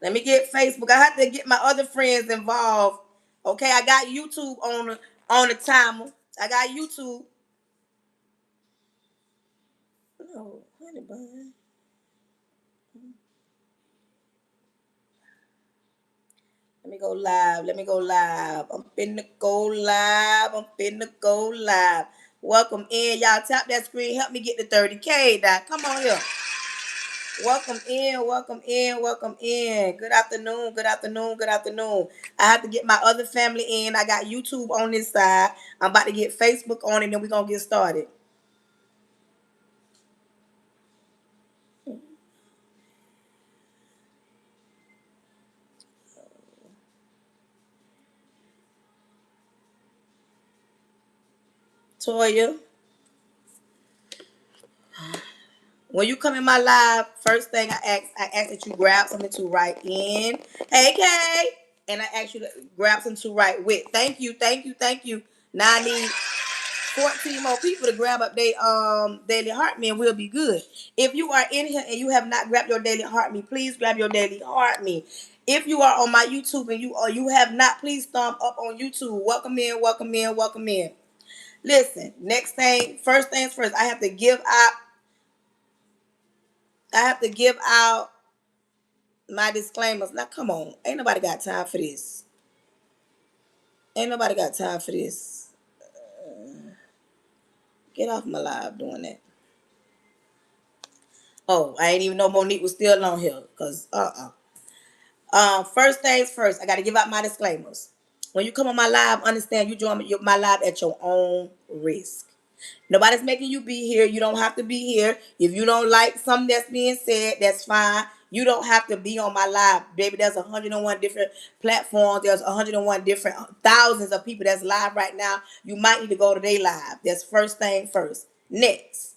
Let me get Facebook. I have to get my other friends involved. Okay, I got YouTube on the timer. I got YouTube. No, honey bun. Let me go live. Let me go live. I'm finna go live. I'm finna go live. Welcome in. Y'all tap that screen. Help me get to 30K. Now, come on here. Welcome in. Welcome in. Welcome in. Good afternoon. Good afternoon. Good afternoon. I have to get my other family in. I got YouTube on this side. I'm about to get Facebook on it, and then we're going to get started. Toya, when you come in my live, first thing I ask that you grab something to write in. Hey, Kay. And I ask you to grab something to write with. Thank you, thank you, thank you. Now I need 14 more people to grab up their daily heart me and we'll be good. If you are in here and you have not grabbed your daily heart me, please grab your daily heart me. If you are on my YouTube and you have not, please thumb up on YouTube. Welcome in, welcome in, welcome in. Listen, next thing, first things first, I have to give out my disclaimers. Now, come on. Ain't nobody got time for this. Ain't nobody got time for this. Get off my live doing that. Oh, I ain't even know Monique was still on here. Cause first things first, I gotta give out my disclaimers. When you come on my live, understand you join my live at your own risk. Nobody's making you be here. You don't have to be here. If you don't like something that's being said, that's fine. You don't have to be on my live, baby. There's 101 different platforms. There's 101 different thousands of people that's live right now. You might need to go to their live. That's first thing first. Next.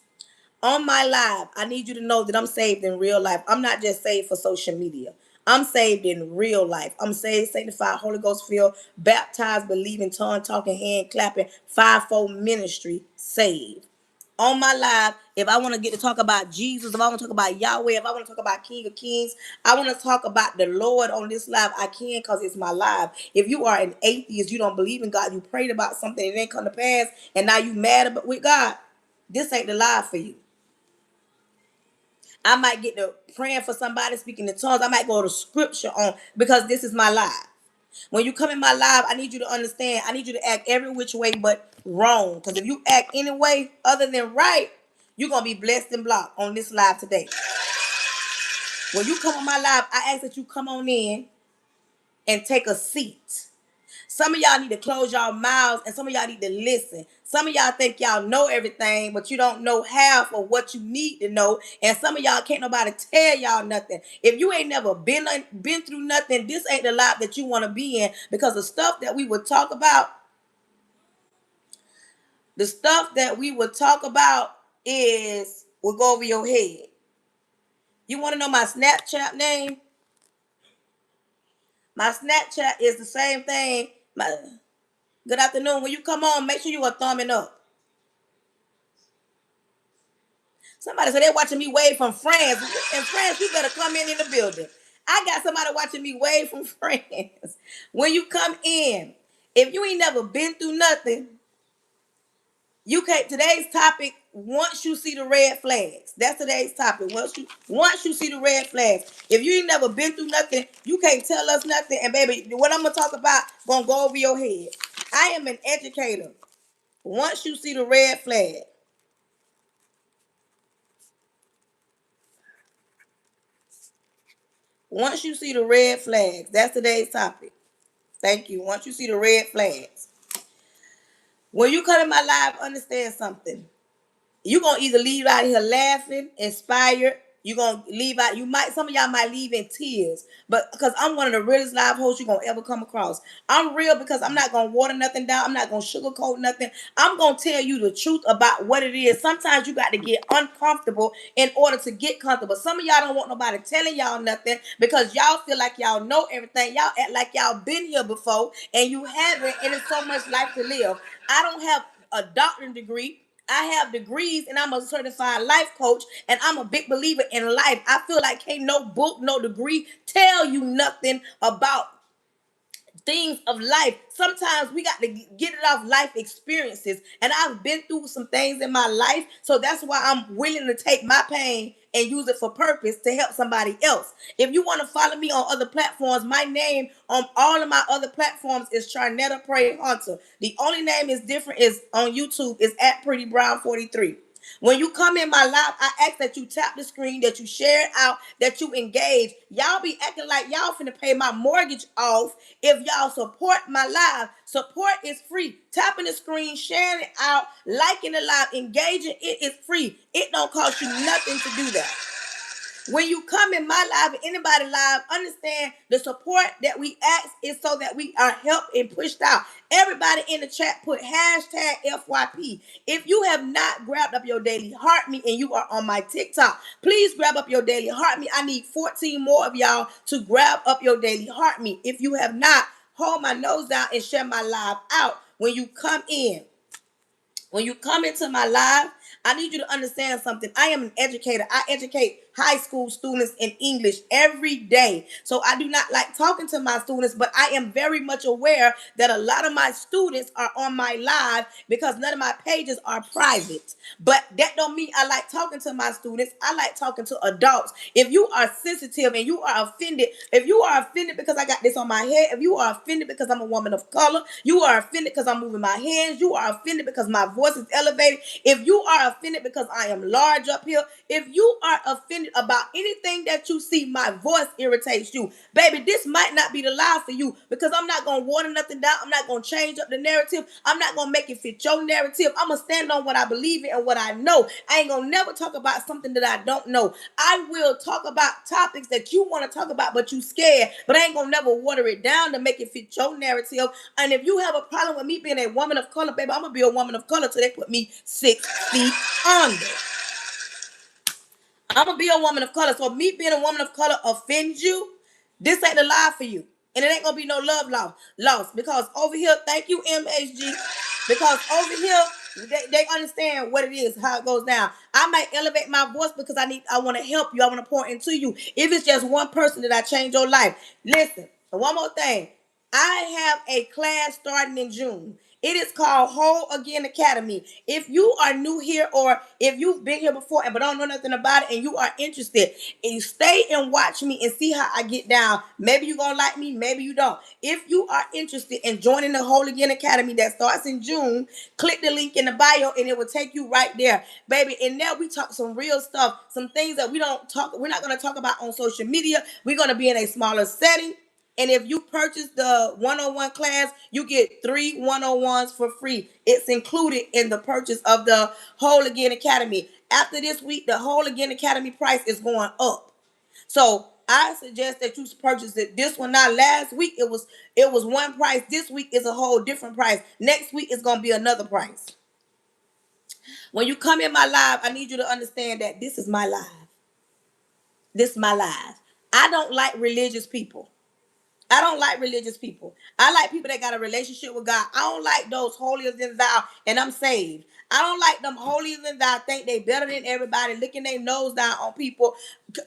On my live, I need you to know that I'm saved in real life. I'm not just saved for social media. I'm saved in real life. I'm saved, sanctified, Holy Ghost filled, baptized, believing, tongue talking, hand clapping, fivefold ministry, saved. On my live, if I want to get to talk about Jesus, if I want to talk about Yahweh, if I want to talk about King of Kings, I want to talk about the Lord on this live, I can because it's my live. If you are an atheist, you don't believe in God, you prayed about something and it didn't come to pass, and now you mad with God, this ain't the live for you. I might get to praying for somebody speaking in tongues. I might go to scripture on because this is my life. When you come in my life, I need you to understand. I need you to act every which way but wrong. Because if you act any way other than right, you're gonna be blessed and blocked on this live today. When you come on my live, I ask that you come on in and take a seat. Some of y'all need to close y'all mouths and some of y'all need to listen. Some of y'all think y'all know everything, but you don't know half of what you need to know. And some of y'all can't nobody tell y'all nothing. If you ain't never been through nothing, this ain't the life that you want to be in because the stuff that we would talk about will go over your head. You want to know my Snapchat name? My Snapchat is the same thing. Good afternoon. When you come on, make sure you are thumbing up. Somebody said they're watching me wave from France. And France, you better come in the building. I got somebody watching me wave from France. When you come in, if you ain't never been through nothing, you can't. Today's topic, once you see the red flags. That's today's topic. Once you see the red flags. If you ain't never been through nothing, you can't tell us nothing. And baby, what I'm gonna talk about gonna go over your head. I am an educator. Once you see the red flag, once you see the red flags, that's today's topic. Thank you. Once you see the red flags, when you come in my live, understand something. You're gonna either leave out here laughing, inspired. You're gonna leave out, some of y'all might leave in tears, but because I'm one of the realest live hosts you're gonna ever come across. I'm real because I'm not gonna water nothing down, I'm not gonna sugarcoat nothing. I'm gonna tell you the truth about what it is. Sometimes you got to get uncomfortable in order to get comfortable. Some of y'all don't want nobody telling y'all nothing because y'all feel like y'all know everything. Y'all act like y'all been here before and you haven't, and it's so much life to live. I don't have a doctorate degree. I have degrees and I'm a certified life coach and I'm a big believer in life. I feel like can't no book, no degree tell you nothing about things of life. Sometimes we got to get it off life experiences. And I've been through some things in my life. So that's why I'm willing to take my pain and use it for purpose to help somebody else. If you want to follow me on other platforms, my name on all of my other platforms is Charnetta Pray Hunter. The only name is different is on YouTube is at Pretty Brown 43. When you come in my live, I ask that you tap the screen, that you share it out, that you engage. Y'all be acting like y'all finna pay my mortgage off if y'all support my live. Support is free. Tapping the screen, sharing it out, liking the live, engaging, it is free. It don't cost you nothing to do that. When you come in my live, anybody live, understand the support that we ask is so that we are helped and pushed out. Everybody in the chat put hashtag FYP. If you have not grabbed up your daily heart me and you are on my TikTok, please grab up your daily heart me. I need 14 more of y'all to grab up your daily heart me. If you have not, hold my nose down and share my live out when you come in. When you come into my live, I need you to understand something. I am an educator. I educate high school students in English every day. So I do not like talking to my students, but I am very much aware that a lot of my students are on my live because none of my pages are private. But that don't mean I like talking to my students. I like talking to adults. If you are sensitive and you are offended, if you are offended because I got this on my head, if you are offended because I'm a woman of color, you are offended because I'm moving my hands, you are offended because my voice is elevated, if you are offended because I am large up here, if you are offended about anything that you see, my voice irritates you, baby, this might not be the live for you because I'm not going to water nothing down. I'm not going to change up the narrative. I'm not going to make it fit your narrative. I'm going to stand on what I believe in and what I know. I ain't going to never talk about something that I don't know. I will talk about topics that you want to talk about, but you scared, but I ain't going to never water it down to make it fit your narrative. And if you have a problem with me being a woman of color, baby, I'm going to be a woman of color till they put me 6 feet under. I'm gonna be a woman of color. So me being a woman of color offends you, this ain't the lie for you. And it ain't gonna be no love lost. Because over here, thank you, MHG. Because over here, they understand what it is, how it goes down. I might elevate my voice because I want to help you. I want to pour into you. If it's just one person that I change your life. Listen, one more thing. I have a class starting in June. It is called Whole Again Academy. If you are new here or if you've been here before but don't know nothing about it and you are interested, and you stay and watch me and see how I get down. Maybe you're going to like me, maybe you don't. If you are interested in joining the Whole Again Academy that starts in June, click the link in the bio and it will take you right there. Baby, in there we talk some real stuff, some things that we're not going to talk about on social media. We're going to be in a smaller setting. And if you purchase the one-on-one class, you get 3 one-on-ones for free. It's included in the purchase of the Whole Again Academy. After this week, the Whole Again Academy price is going up. So I suggest that you purchase it. This one, not last week, it was one price. This week is a whole different price. Next week is gonna be another price. When you come in my live, I need you to understand that this is my live. This is my live. I don't like religious people. I don't like religious people. I like people that got a relationship with God. I don't like those holier than thou and I'm saved. I don't like them holier than thou think they better than everybody, licking their nose down on people,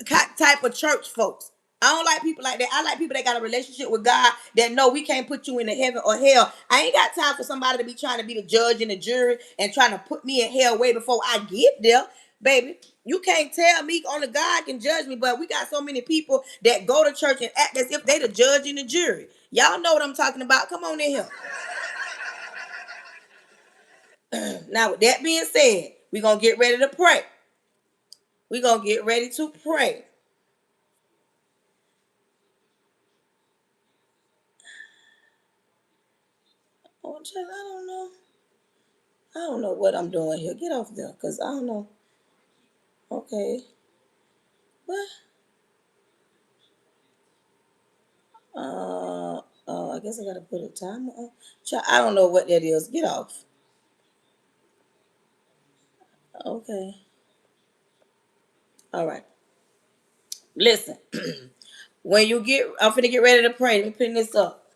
type of church folks. I don't like people like that. I like people that got a relationship with God that know we can't put you into heaven or hell. I ain't got time for somebody to be trying to be the judge and the jury and trying to put me in hell way before I get there. Baby, you can't tell me only God can judge me, but we got so many people that go to church and act as if they the judge and the jury. Y'all know what I'm talking about. Come on in here. Now, with that being said, we're going to get ready to pray. We're going to get ready to pray. Oh, I don't know. I don't know what I'm doing here. Get off there, because I don't know. Okay. What? I guess I got to put a timer on. I don't know what that is. Get off. Okay. All right. Listen. When you get, I'm finna get ready to pray. Let me pin this up.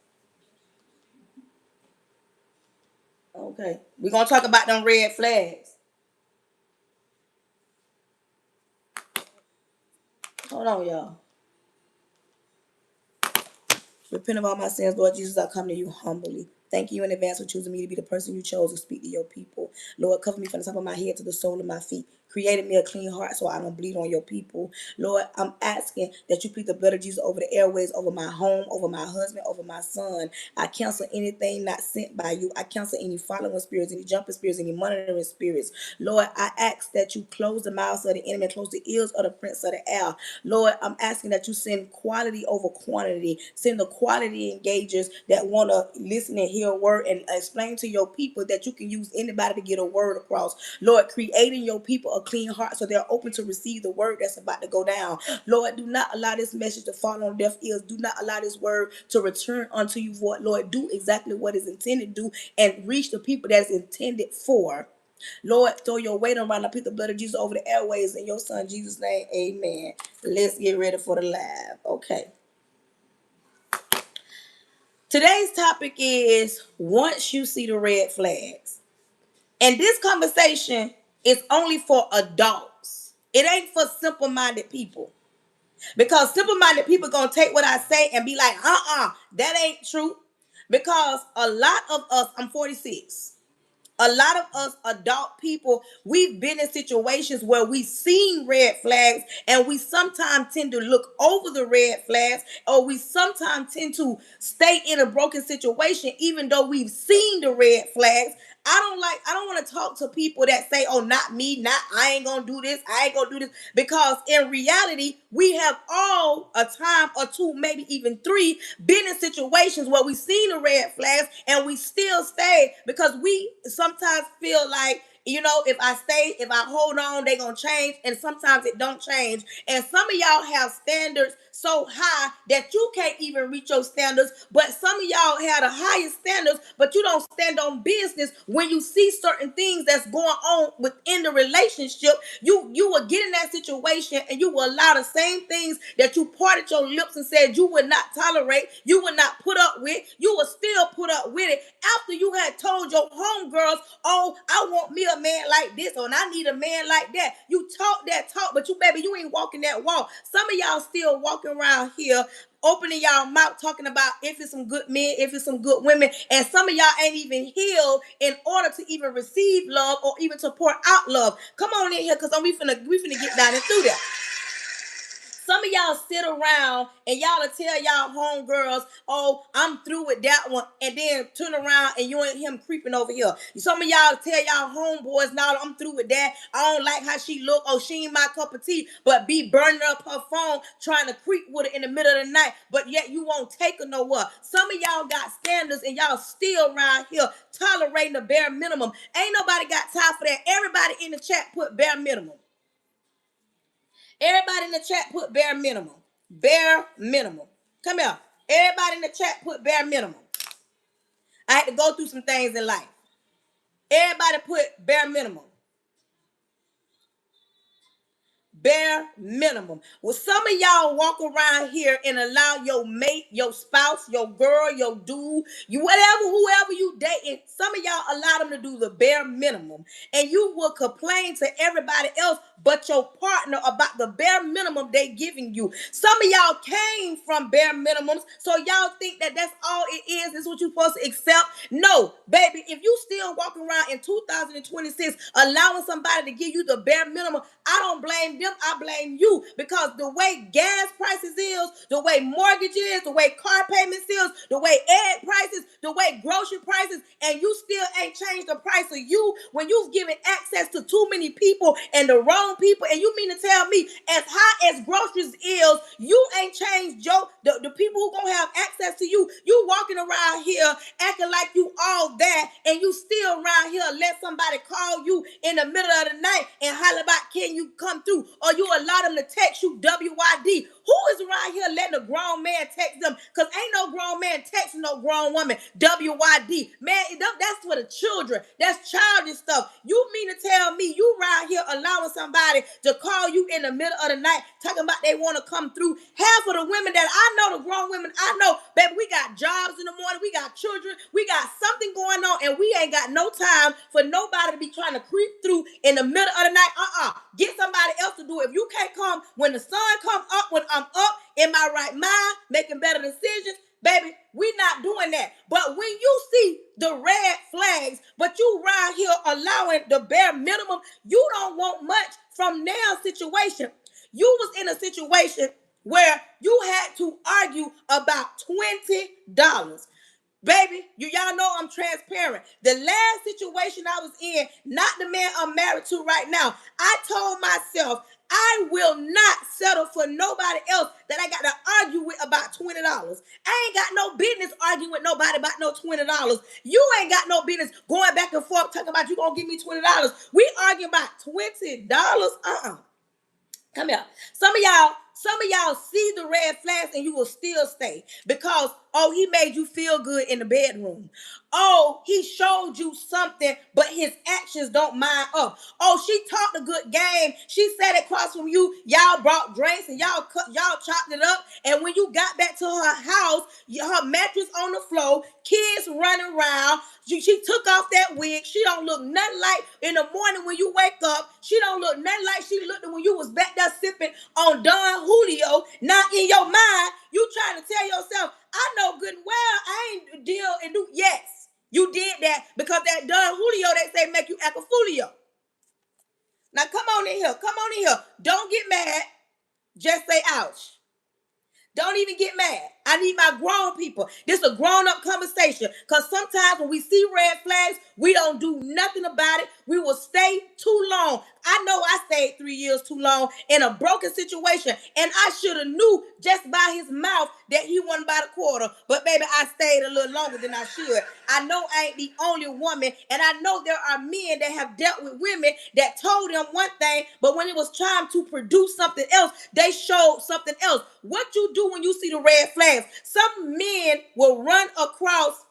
Okay. We're going to talk about them red flags. Hold on, y'all. Repent of all my sins, Lord Jesus. I come to you humbly. Thank you in advance for choosing me to be the person you chose to speak to your people. Lord, cover me from the top of my head to the sole of my feet. Created me a clean heart so I don't bleed on your people. Lord, I'm asking that you plead the blood of Jesus over the airways, over my home, over my husband, over my son. I cancel anything not sent by you. I cancel any following spirits, any jumping spirits, any monitoring spirits. Lord, I ask that you close the mouths of the enemy, close the ears of the prince of the air. Lord, I'm asking that you send quality over quantity. Send the quality engagers that want to listen and hear a word and explain to your people that you can use anybody to get a word across. Lord, creating your people a clean heart so they're open to receive the word that's about to go down. Lord, do not allow this message to fall on deaf ears. Do not allow this word to return unto you void. Lord, do exactly what is intended to do and reach the people that is intended for. Lord, throw your weight around. I put the blood of Jesus over the airways in your son Jesus' name. Amen. Let's get ready for the live. Okay. Today's topic is once you see the red flags. And this conversation is only for adults. It ain't for simple-minded people. Because simple-minded people going to take what I say and be like, that ain't true. Because a lot of us, I'm 46. A lot of us adult people, we've been in situations where we've seen red flags and we sometimes tend to look over the red flags, or we sometimes tend to stay in a broken situation even though we've seen the red flags. I don't want to talk to people that say, oh, not me, I ain't gonna do this, I ain't gonna do this. Because in reality, we have all a time or two, maybe even three, been in situations where we've seen the red flags and we still stay because we sometimes feel like, you know, if I stay, if I hold on, they gonna change. And sometimes it don't change. And some of y'all have standards so high that you can't even reach your standards. But some of y'all have the highest standards, but you don't stand on business when you see certain things that's going on within the relationship. You will get in that situation and you will allow the same things that you parted your lips and said you would not tolerate, you would not put up with, you will still put up with it after you had told your homegirls, oh, I want me a man like this, or I need a man like that. You talk that talk, but you ain't walking that walk. Some of y'all still walking around here opening y'all mouth talking about if it's some good men, if it's some good women, and some of y'all ain't even healed in order to even receive love or even to pour out love. Come on in here, because we finna get down and through that. Some of y'all sit around and y'all will tell y'all homegirls, oh, I'm through with that one, and then turn around and you ain't him creeping over here. Some of y'all tell y'all homeboys, now I'm through with that. I don't like how she look. Oh, she ain't my cup of tea, but be burning up her phone trying to creep with her in the middle of the night, but yet you won't take her nowhere. Some of y'all got standards and y'all still around here tolerating the bare minimum. Ain't nobody got time for that. Everybody in the chat put bare minimum. Everybody in the chat put bare minimum. Bare minimum. Come here. Everybody in the chat put bare minimum. I had to go through some things in life. Everybody put bare minimum. Bare minimum. Well, some of y'all walk around here and allow your mate, your spouse, your girl, your dude, whoever you dating, some of y'all allow them to do the bare minimum. And you will complain to everybody else but your partner about the bare minimum they giving you. Some of y'all came from bare minimums, so y'all think that that's all it is. This is what you're supposed to accept. No, baby, if you still walking around in 2026 allowing somebody to give you the bare minimum, I don't blame them, I blame you. Because the way gas prices is, the way mortgage is, the way car payments is, the way egg prices, the way grocery prices, and you still ain't changed the price of you when you've given access to too many people and the wrong people. And you mean to tell me as high as groceries is, you ain't changed the people who gonna have access to you. You walking around here acting like you all that, and you still around here let somebody call you in the middle of the night and holler about, can you come through? Or you allow them to text you WYD. Who is around here letting a grown man text them? Because ain't no grown man texting no grown woman. WYD. Man, that's for the children. That's childish stuff. You mean to tell me you around here allowing somebody to call you in the middle of the night talking about they want to come through? Half of the women that I know, the grown women I know, baby, we got jobs in the morning. We got children. We got something going on, and we ain't got no time for nobody to be trying to creep through in the middle of the night. Get somebody else to do it. If you can't come when the sun come up, when I'm up in my right mind, making better decisions, baby, we not doing that. But when you see the red flags, but you around here allowing the bare minimum, you don't want much from their situation. You was in a situation where you had to argue about $20. Baby, y'all know I'm transparent. The last situation I was in, not the man I'm married to right now, I told myself I will not settle for nobody else that I got to argue with about $20. I ain't got no business arguing with nobody about no $20. You ain't got no business going back and forth talking about you gonna give me $20. We arguing about $20. Come here. Some of y'all see the red flags and you will still stay because, oh, he made you feel good in the bedroom. Oh, he showed you something, but his actions don't mind up. Oh, she talked a good game. She sat across from you. Y'all brought drinks and y'all chopped it up. And when you got back to her house, her mattress on the floor, kids running around. She took off that wig. She don't look nothing like in the morning when you wake up. She don't look nothing like she looked when you was back there sipping on Don Julio. Now in your mind, you trying to tell yourself, I know good and well I ain't deal and do. Yes, you did that because that Don Julio, they say, make you act a foolio. Now come on in here. Come on in here. Don't get mad. Just say ouch. Don't even get mad. I need my grown people. This is a grown-up conversation. Because sometimes when we see red flags, we don't do nothing about it. We will stay too long. I know I stayed 3 years too long in a broken situation. And I should have knew just by his mouth that he wasn't by the quarter. But baby, I stayed a little longer than I should. I know I ain't the only woman. And I know there are men that have dealt with women that told them one thing, but when it was time to produce something else, they showed something else. What you do when you see the red flags? Some men will run across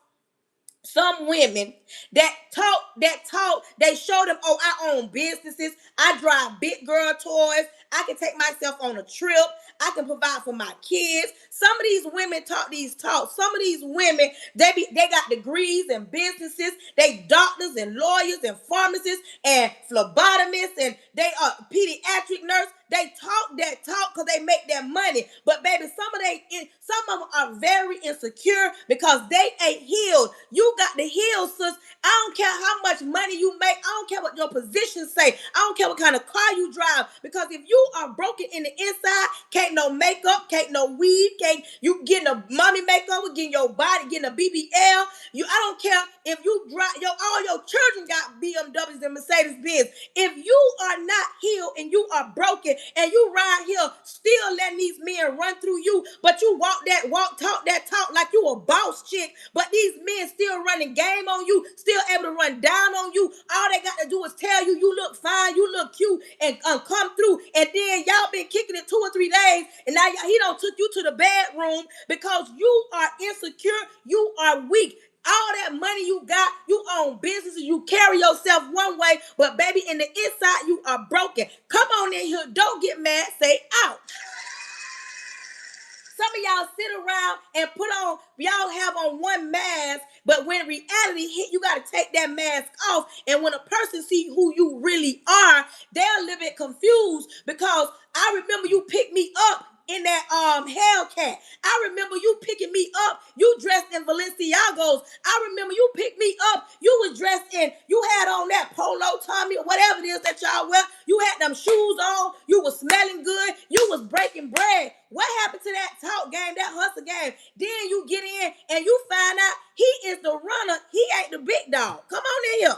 some women that talk, they show them, oh, I own businesses, I drive big girl toys, I can take myself on a trip, I can provide for my kids. Some of these women talk these talks. Some of these women, they got degrees and businesses, they doctors and lawyers and pharmacists and phlebotomists and they are pediatric nurse. They talk that talk because they make their money. But baby, some of them are very insecure because they ain't healed. You got to heal, sis. I don't care how much money you make. I don't care what your position say. I don't care what kind of car you drive. Because if you are broken in the inside, can't no makeup, can't no weave, can't you getting a mommy makeover, getting your body, getting a BBL. I don't care if you drive all your children got BMWs and Mercedes Benz. If you are not healed and you are broken and you ride here still letting these men run through you, but you talk that talk like you a boss chick, but these men still running game on you, still able to run down on you. All they got to do is tell you, you look fine, you look cute, and come through. And then y'all been kicking it 2 or 3 days, and now he don't took you to the bedroom because you are insecure, you are weak. All that money you got, you own businesses, you carry yourself one way, but baby, in the inside, you are broken. Come on in here, don't get mad, say ouch. Some of y'all sit around and y'all have on one mask, but when reality hit, you got to take that mask off. And when a person see who you really are, they're a little bit confused because I remember you picked me up in that Hellcat. I remember you picking me up. You dressed in Balenciagos. I remember you picked me up. You was dressed in, you had on that Polo Tommy or whatever it is that y'all wear. You had them shoes on. You was smelling good. You was breaking bread. What happened to that talk game, that hustle game? Then you get in and you find out he is the runner. He ain't the big dog. Come on in here.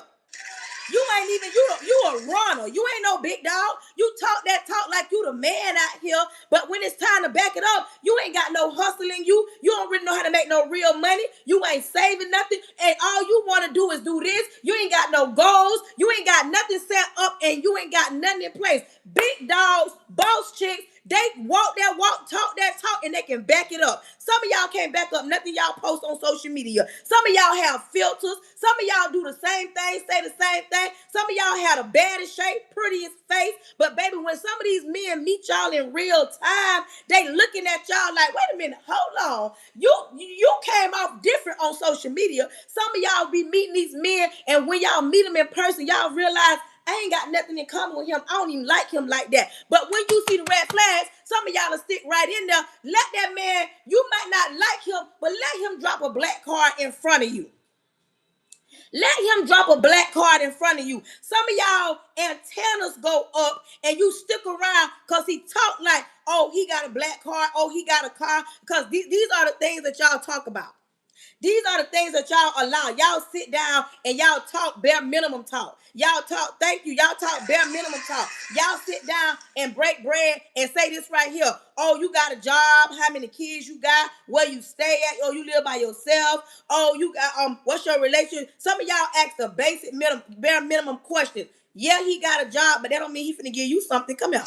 You ain't even, you a runner. You ain't no big dog. You talk that talk like you the man out here. But when it's time to back it up, you ain't got no hustle in you. You don't really know how to make no real money. You ain't saving nothing. And all you want to do is do this. You ain't got no goals. You ain't got nothing set up and you ain't got nothing in place. Big dogs, boss chicks, They walk that walk, talk that talk, and they can back it up. Some of y'all can't back up nothing y'all post on social media. Some of y'all have filters. Some of y'all do the same thing, say the same thing. Some of y'all have the baddest shape, prettiest face. But baby, when some of these men meet y'all in real time, they looking at y'all like, wait a minute, hold on. You came off different on social media. Some of y'all be meeting these men, and when y'all meet them in person, y'all realize I ain't got nothing in common with him. I don't even like him like that. But when you see the red flags, some of y'all will stick right in there. Let that man, you might not like him, but let him drop a black card in front of you. Let him drop a black card in front of you. Some of y'all antennas go up and you stick around because he talk like, oh, he got a black card. Oh, he got a car. Because these are the things that y'all talk about. These are the things that y'all allow. Y'all sit down and y'all talk bare minimum talk. Y'all talk, thank you. Y'all talk bare minimum talk. Y'all sit down and break bread and say this right here. Oh, you got a job? How many kids you got? Where you stay at? Oh, you live by yourself? Oh, you got what's your relationship? Some of y'all ask the basic minimum, bare minimum question. Yeah, he got a job, but that don't mean he finna give you something. Come here.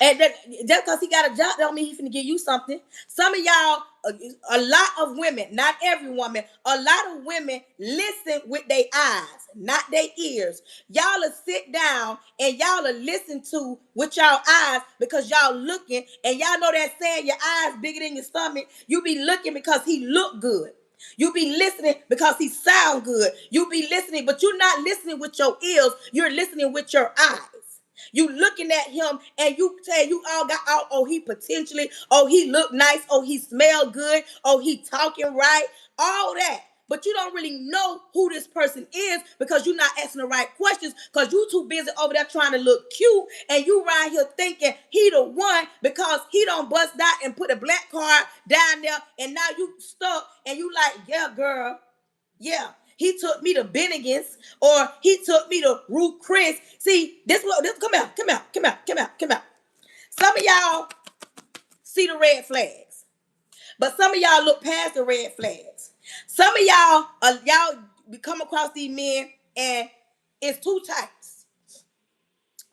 And just because he got a job, don't mean he finna give you something. Some of y'all, a lot of women, not every woman, a lot of women listen with their eyes, not their ears. Y'all will sit down and y'all will listen to with y'all eyes because y'all looking, and y'all know that saying, your eyes bigger than your stomach. You be looking because he look good. You be listening because he sound good. You be listening, but you're not listening with your ears. You're listening with your eyes. You looking at him and you say you all got out, oh, he potentially, oh, he look nice, oh, he smell good, oh, he talking right, all that. But you don't really know who this person is because you're not asking the right questions because you too busy over there trying to look cute, and you right here thinking he the one because he don't bust out and put a black card down there, and now you stuck and you like, yeah, girl. Yeah, he took me to Bennigan's, or he took me to Ruth Chris. See, this come out, come out, come out, come out, come out. Some of y'all see the red flags, but some of y'all look past the red flags. Some of y'all come across these men, and it's two types.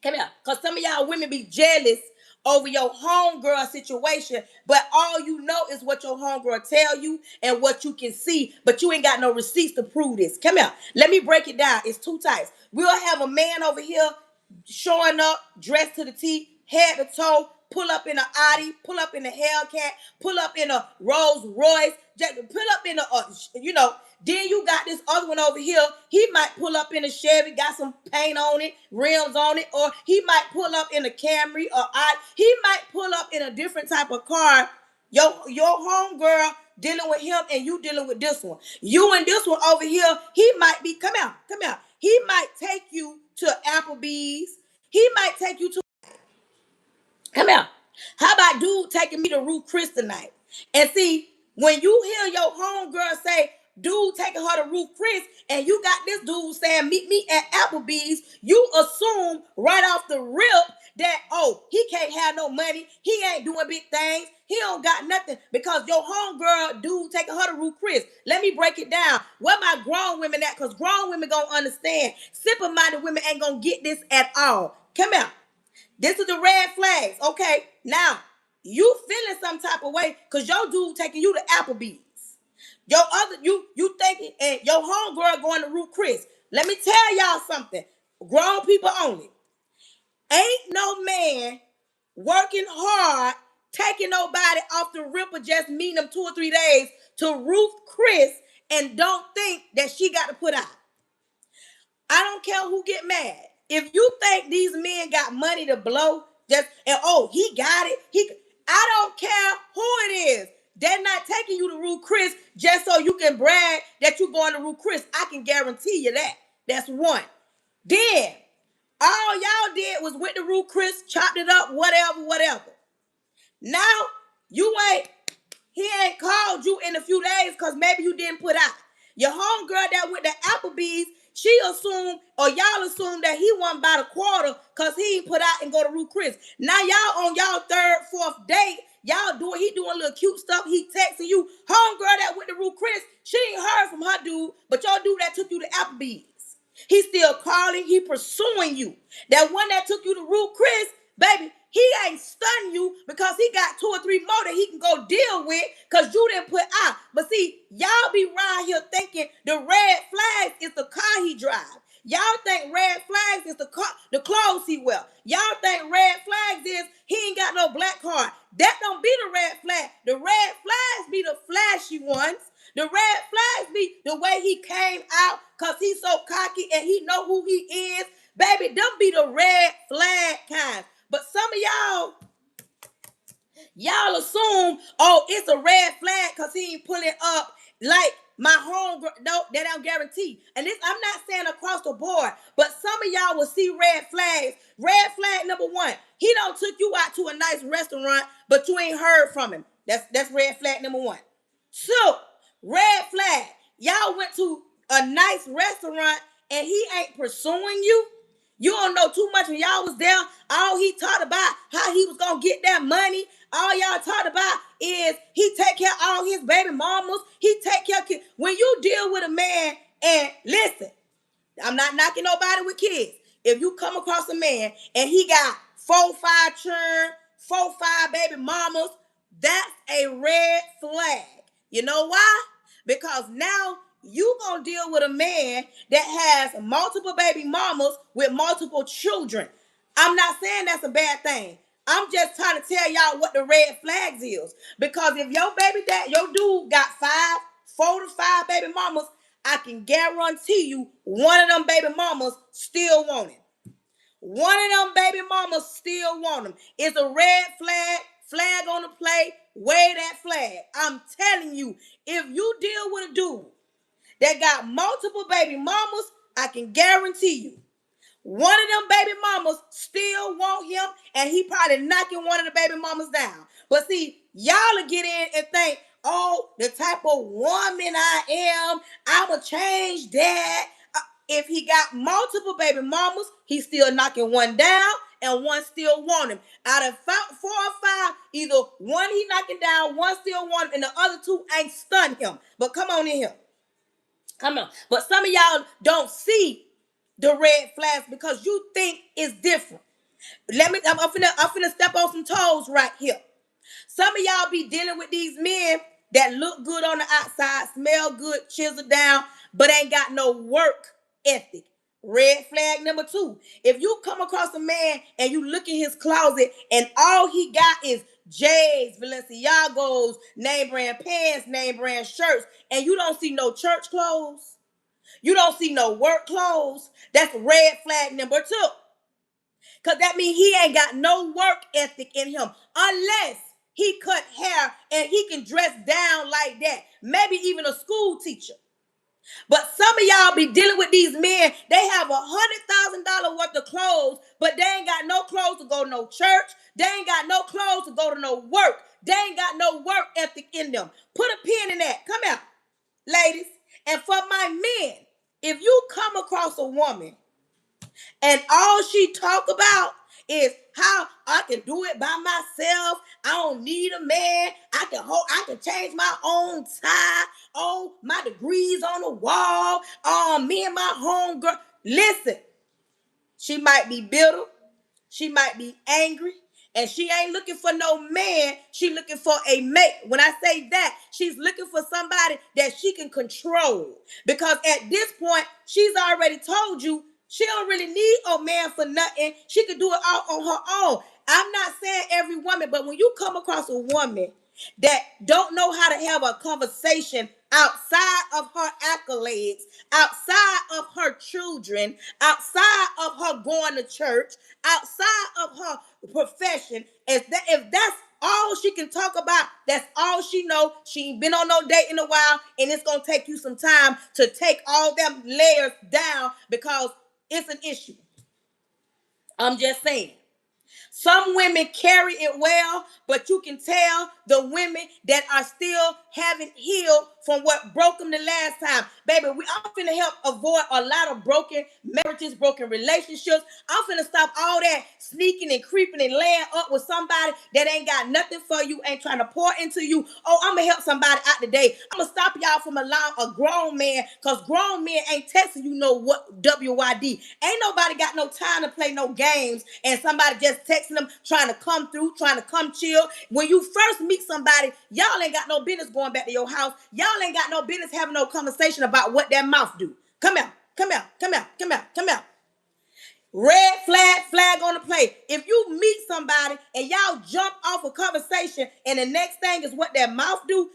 Come here, because some of y'all women be jealous over your homegirl situation, but all you know is what your homegirl tell you and what you can see, but you ain't got no receipts to prove this. Come here, let me break it down. It's two types. We'll have a man over here showing up, dressed to the T, head to toe, pull up in an Audi, pull up in a Hellcat, pull up in a Rolls Royce, pull up in a, then you got this other one over here. He might pull up in a Chevy, got some paint on it, rims on it, or he might pull up in a Camry, or he might pull up in a different type of car. Your homegirl dealing with him, and you dealing with this one. You and this one over here, he might be, come out. He might take you to Applebee's. He might take you to, come out. How about dude taking me to Ruth Chris tonight? And see, when you hear your homegirl say, dude taking her to Ruth Chris, and you got this dude saying, meet me at Applebee's, you assume right off the rip that, oh, he can't have no money. He ain't doing big things. He don't got nothing because your homegirl dude taking her to Ruth Chris. Let me break it down. Where my grown women at? Because grown women gonna understand. Simple-minded women ain't gonna get this at all. Come here. This is the red flags. Okay, now you feeling some type of way because your dude taking you to Applebee's. Your other you thinking, and your homegirl going to Ruth Chris. Let me tell y'all something. Grown people only. Ain't no man working hard, taking nobody off the rip or just meeting them 2 or 3 days to Ruth Chris and don't think that she got to put out. I don't care who get mad. If you think these men got money to blow, he got it. I don't care who it is. They're not taking you to Ruth Chris just so you can brag that you're going to Ruth Chris. I can guarantee you that. That's one. Then all y'all did was went to Ruth Chris, chopped it up, whatever. Now he ain't called you in a few days because maybe you didn't put out. Your homegirl that went to Applebee's, she assumed, or y'all assumed that he wasn't by the quarter because he ain't put out and go to Ruth Chris. Now y'all on y'all 3rd, 4th date, he doing little cute stuff. He texting you. Homegirl that went to Ruth Chris, she ain't heard from her dude, but your dude that took you to Applebee's, he still calling, he pursuing you. That one that took you to Ruth Chris, Baby, he ain't stunning you because he got 2 or 3 more that he can go deal with because you didn't put out. But see, y'all be around here thinking the red flags is the car he drives. Y'all think red flags is the clothes he wear. Y'all think red flags is he ain't got no black card. That don't be the red flag. The red flags be the flashy ones. The red flags be the way he came out because he's so cocky and he know who he is. Baby, them be the red flag kind. But some of y'all assume, oh, it's a red flag because he ain't pulling up like my home. No, that don't guarantee. And this, I'm not saying across the board, but some of y'all will see red flags. Red flag number 1, he don't took you out to a nice restaurant, but you ain't heard from him. That's red flag number 1. So, red flag, y'all went to a nice restaurant and he ain't pursuing you. You don't know too much when y'all was there. All he talked about how he was gonna get that money. All y'all talked about is he take care of all his baby mamas. He take care of kids. When you deal with a man, and listen, I'm not knocking nobody with kids. If you come across a man and he got 4-5 children, 4-5 baby mamas, that's a red flag. You know why? Because now you gonna deal with a man that has multiple baby mamas with multiple children. I'm not saying that's a bad thing. I'm just trying to tell y'all what the red flags is. Because if your dude got 4 to 5 baby mamas, I can guarantee you one of them baby mamas still want him. One of them baby mamas still want him. It's a red flag on the plate. Wave that flag. I'm telling you, if you deal with a dude that got multiple baby mamas, I can guarantee you, one of them baby mamas still want him, and he probably knocking one of the baby mamas down. But see, y'all will get in and think, oh, the type of woman I am, I'ma change that. If he got multiple baby mamas, he's still knocking one down and one still want him. Out of 4 or 5, either one he knocking down, one still want him, and the other 2 ain't stunned him. But come on in here. Come on. But some of y'all don't see the red flags because you think it's different. I'm finna step on some toes right here. Some of y'all be dealing with these men that look good on the outside, smell good, chisel down, but ain't got no work ethic. Red flag number 2. If you come across a man and you look in his closet and all he got is J's, Balenciagos, name brand pants, name brand shirts, and you don't see no church clothes, you don't see no work clothes, that's red flag number 2. Because that means he ain't got no work ethic in him unless he cut hair and he can dress down like that. Maybe even a school teacher. But some of y'all be dealing with these men, they have $100,000 worth of clothes, but they ain't got no clothes to go to no church. They ain't got no clothes to go to no work. They ain't got no work ethic in them. Put a pin in that. Come out, ladies. And for my men, if you come across a woman and all she talk about is how I can do it by myself. I don't need a man. I can change my own tie. Oh, my degrees on the wall. Me and my homegirl. Listen, she might be bitter. She might be angry. And she ain't looking for no man. She looking for a mate. When I say that, she's looking for somebody that she can control. Because at this point, she's already told you she don't really need a man for nothing. She can do it all on her own. I'm not saying every woman, but when you come across a woman that don't know how to have a conversation outside of her accolades, outside of her children, outside of her going to church, outside of her profession, if that's all she can talk about, that's all she know. She ain't been on no date in a while, and it's gonna take you some time to take all them layers down because it's an issue. I'm just saying. Some women carry it well, but you can tell the women that are still haven't healed from what broke them the last time. Baby, I'm finna help avoid a lot of broken marriages, broken relationships. I'm finna stop all that sneaking and creeping and laying up with somebody that ain't got nothing for you, ain't trying to pour into you. Oh, I'm gonna help somebody out today. I'm gonna stop y'all from allowing a grown man, because grown men ain't texting you know what WYD. Ain't nobody got no time to play no games and somebody just text texting them, trying to come through, trying to come chill. When you first meet somebody, y'all ain't got no business going back to your house. Y'all ain't got no business having no conversation about what that mouth do. Come out, come out, come out, come out, come out. Red flag, flag on the play. If you meet somebody and y'all jump off a conversation and the next thing is what that mouth do,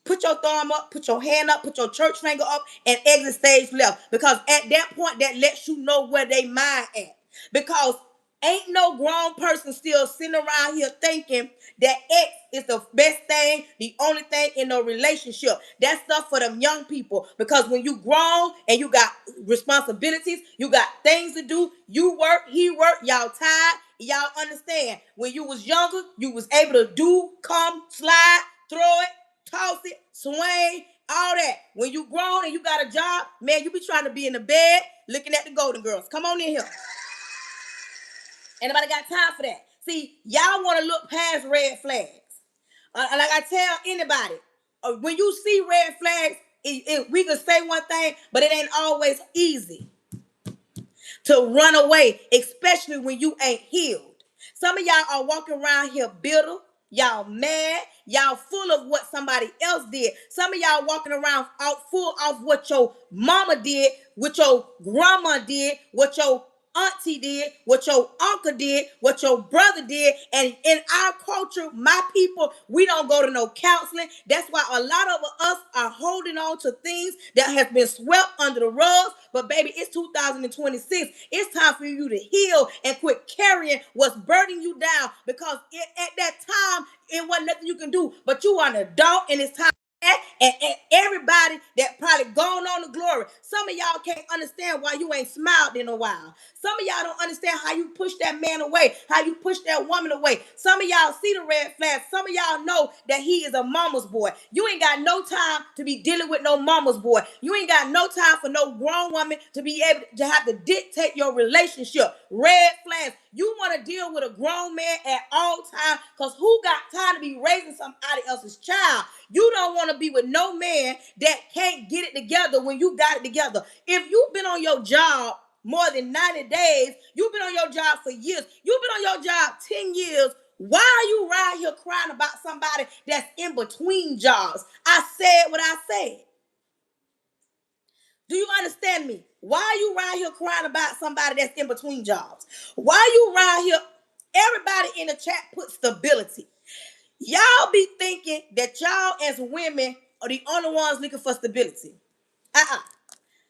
put your thumb up, put your hand up, put your church finger up, and exit stage left. Because at that point, that lets you know where they mind at. Because ain't no grown person still sitting around here thinking that X is the best thing, the only thing in a relationship. That's stuff for them young people. Because when you grown and you got responsibilities, you got things to do, you work, he work, y'all tired, y'all understand. When you was younger, you was able to do, come, slide, throw it, toss it, swing, all that. When you grown and you got a job, man, you be trying to be in the bed looking at the Golden Girls. Come on in here. Ain't nobody got time for that. See, y'all want to look past red flags. Like I tell anybody, when you see red flags, we can say one thing, but it ain't always easy to run away, especially when you ain't healed. Some of y'all are walking around here bitter. Y'all mad. Y'all full of what somebody else did. Some of y'all walking around out full of what your mama did, what your grandma did, what your auntie did, what your uncle did, what your brother did. And in our culture, my people, we don't go to no counseling. That's why a lot of us are holding on to things that have been swept under the rugs. But baby, it's 2026. It's time for you to heal and quit carrying what's burning you down, because at that time, it wasn't nothing you can do. But you are an adult and it's time. And everybody that probably gone on to glory. Some of y'all can't understand why you ain't smiled in a while. Some of y'all don't understand how you push that man away, how you push that woman away. Some of y'all see the red flags. Some of y'all know that he is a mama's boy. You ain't got no time to be dealing with no mama's boy. You ain't got no time for no grown woman to be able to have to dictate your relationship. Red flags. You want to deal with a grown man at all times, because who got time to be raising somebody else's child? You don't want to be with no man that can't get it together when you got it together. If you've been on your job more than 90 days, you've been on your job for years, you've been on your job 10 years, why are you right here crying about somebody that's in between jobs? I said what I said. Do you understand me? Why are you around here crying about somebody that's in between jobs? Why are you around here? Everybody in the chat put stability. Y'all be thinking that y'all as women are the only ones looking for stability.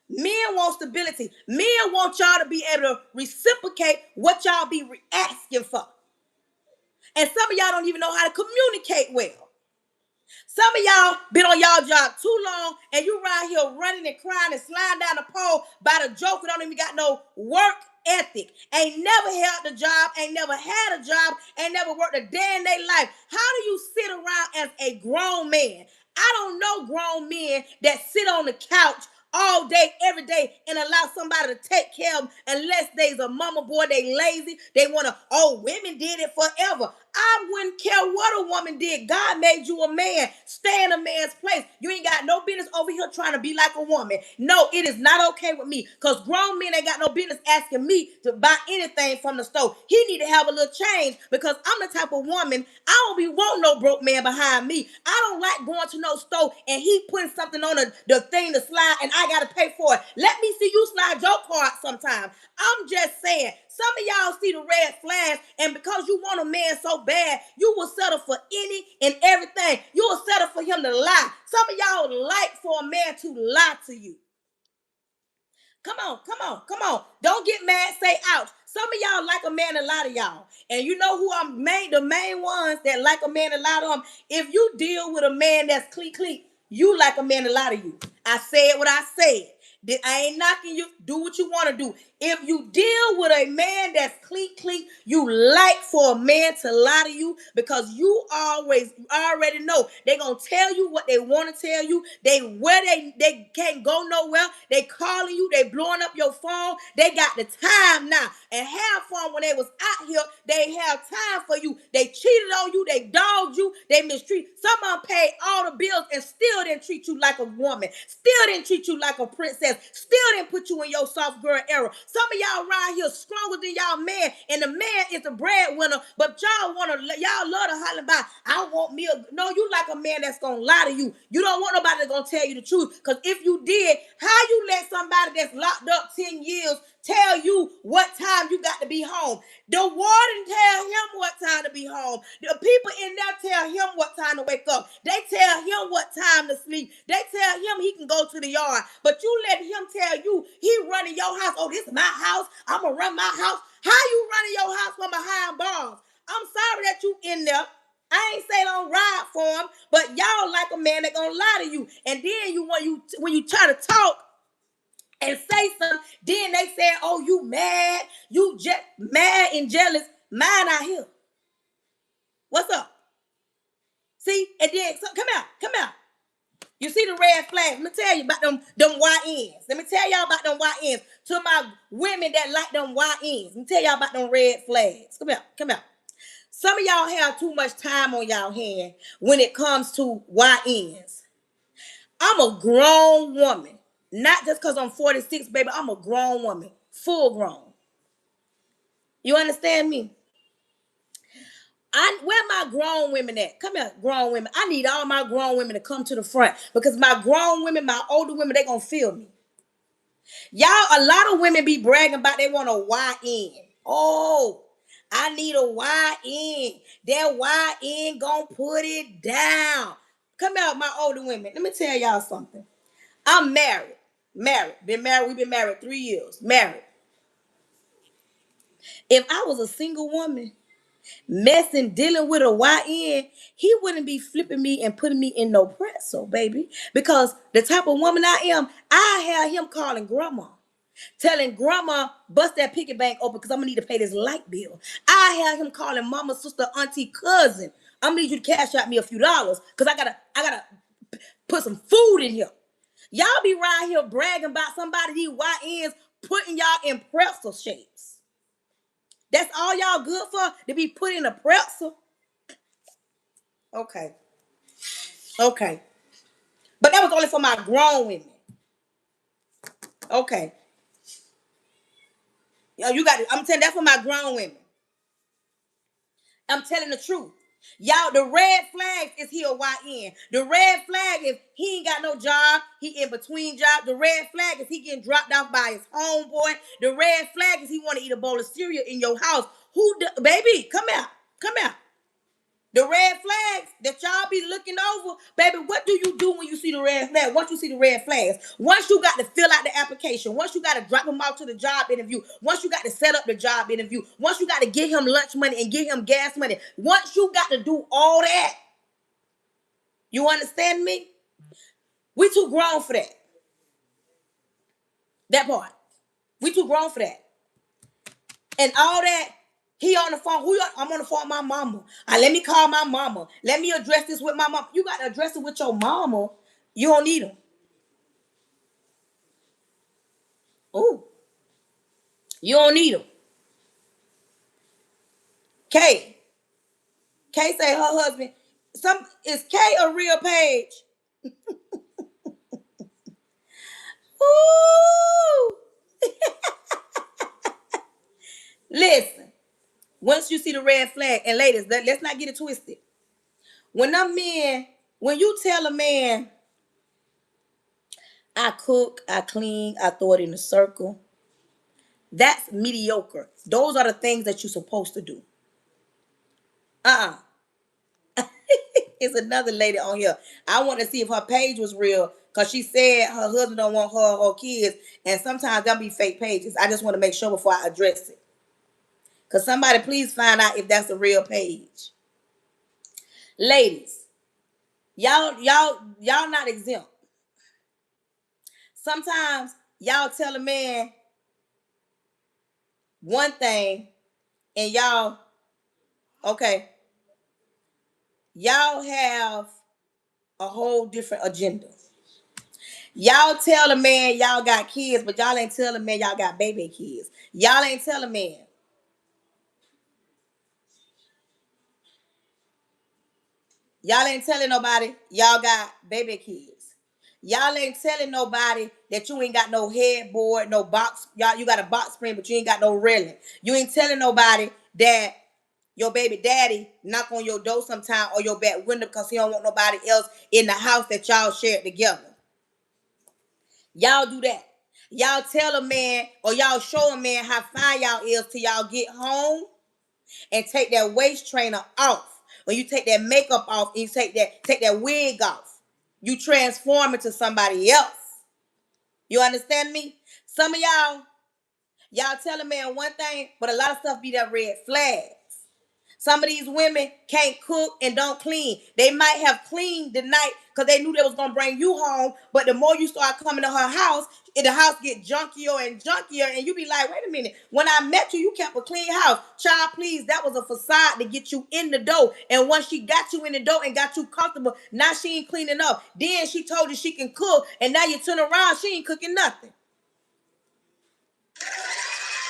Men want stability. Men want y'all to be able to reciprocate what y'all be asking for. And some of y'all don't even know how to communicate well. Some of y'all been on y'all job too long and you right here running and crying and sliding down the pole by the joke and don't even got no work ethic. Ain't never held a job, ain't never had a job, ain't never worked a day in their life. How do you sit around as a grown man? I don't know grown men that sit on the couch all day, every day, and allow somebody to take care of them unless they's a mama boy, they lazy, they want to, oh, women did it forever. I wouldn't care what a woman did. God made you a man. Stay in a man's place. You ain't got no business over here trying to be like a woman. No, it is not okay with me, because grown men ain't got no business asking me to buy anything from the store. He need to have a little change, because I'm the type of woman, I don't be want no broke man behind me. I don't like going to no store and he putting something on the thing to slide and I got to pay for it. Let me see you slide your card sometime. I'm just saying, some of y'all see the red flags, and because you want a man so bad, you will settle for any and everything. You will settle for him to lie. Some of y'all like for a man to lie to you. Come on, come on, come on. Don't get mad, say ouch. Some of y'all like a man to lie to y'all. And you know who the main ones that like a man to lie to them? If you deal with a man that's clean, you like a man to lie to you. I said what I said. I ain't knocking you. Do what you want to do. If you deal with a man that's clean, you like for a man to lie to you, because you already know they're going to tell you what they want to tell you. They can't go nowhere. They calling you. They blowing up your phone. They got the time now. And half fun when they was out here, they have time for you. They cheated on you. They dogged you. They mistreat. Some of them paid all the bills and still didn't treat you like a woman. Still didn't treat you like a princess. process still didn't put you in your soft girl era. Some of y'all around here stronger than y'all man, and the man is the breadwinner, but y'all love to holler about, I want me a, no, you like a man that's gonna lie to you. You don't want nobody that's gonna tell you the truth, because if you did, how you let somebody that's locked up 10 years tell you what time you got to be home? The warden tell him what time to be home. The people in there tell him what time to wake up. They tell him what time to sleep. They tell him he can go to the yard. But you let him tell you he running your house. Oh, this is my house. I'm going to run my house. How you running your house from behind bars? I'm sorry that you in there. I ain't say don't ride for him, but y'all like a man that gonna lie to you. And then when you try to talk and say something, then they say, oh, you mad, you just mad and jealous. Mine out here. What's up? See, and then so, come out. You see the red flags. Let me tell you about them YNs. Let me tell y'all about them YNs. To my women that like them YNs. Let me tell y'all about them red flags. Come out. Some of y'all have too much time on y'all hand when it comes to YNs. I'm a grown woman. Not just because I'm 46, baby. I'm a grown woman. Full grown. You understand me? Where my grown women at? Come here, grown women. I need all my grown women to come to the front, because my grown women, my older women, they gonna feel me. Y'all, a lot of women be bragging about they want a YN. Oh, I need a YN. That YN gonna put it down. Come out, my older women. Let me tell y'all something. I'm married. Been married. We've been married 3 years. Married. If I was a single woman messing, dealing with a YN, he wouldn't be flipping me and putting me in no pretzel, baby. Because the type of woman I am, I have him calling grandma. Telling grandma, bust that piggy bank open because I'm gonna need to pay this light bill. I have him calling mama, sister, auntie, cousin. I'm gonna need you to cash out me a few dollars because I gotta put some food in here. Y'all be right here bragging about somebody, these YNs putting y'all in pretzel shapes. That's all y'all good for? To be put in a pretzel? Okay. But that was only for my grown women. Okay. You got it. I'm telling that's for my grown women. I'm telling the truth. Y'all, the red flag is he a YN. The red flag is he ain't got no job. He in between jobs. The red flag is he getting dropped off by his homeboy. The red flag is he want to eat a bowl of cereal in your house. Baby, come out. The red flags that y'all be looking over, baby, what do you do when you see the red flag? Once you see the red flags, once you got to fill out the application, once you got to drop him out to the job interview, once you got to set up the job interview, once you got to get him lunch money and get him gas money, once you got to do all that, you understand me? We too grown for that. That part. We too grown for that. And all that, he on the phone. I'm on the phone with my mama. Let me call my mama. Let me address this with my mama. You got to address it with your mama. You don't need him. Ooh. You don't need him. Kay say her husband. Is Kay a real page? Ooh. Listen. Once you see the red flag, and ladies, let's not get it twisted. When you tell a man, I cook, I clean, I throw it in a circle, that's mediocre. Those are the things that you're supposed to do. It's another lady on here. I want to see if her page was real, because she said her husband don't want her or her kids, and sometimes there'll be fake pages. I just want to make sure before I address it. Because somebody please find out if that's a real page. Ladies, y'all not exempt. Sometimes y'all tell a man one thing and y'all have a whole different agenda. Y'all tell a man y'all got kids, but y'all ain't tell a man y'all got baby kids. Y'all ain't tell a man. Y'all ain't telling nobody y'all got baby kids. Y'all ain't telling nobody that you ain't got no headboard, no box. Y'all, you got a box spring, but you ain't got no railing. You ain't telling nobody that your baby daddy knock on your door sometime or your back window because he don't want nobody else in the house that y'all shared together. Y'all do that. Y'all tell a man or y'all show a man how fine y'all is till y'all get home and take that waist trainer off. When you take that makeup off and you take that wig off, you transform into somebody else. You understand me? Some of y'all tell a man one thing, but a lot of stuff be that red flag. Some of these women can't cook and don't clean. They might have cleaned the night because they knew they was gonna bring you home. But the more you start coming to her house, the house get junkier and junkier, and you be like, wait a minute. When I met you, you kept a clean house. Child, please, that was a facade to get you in the door. And once she got you in the door and got you comfortable, now she ain't cleaning up. Then she told you she can cook, and now you turn around, she ain't cooking nothing.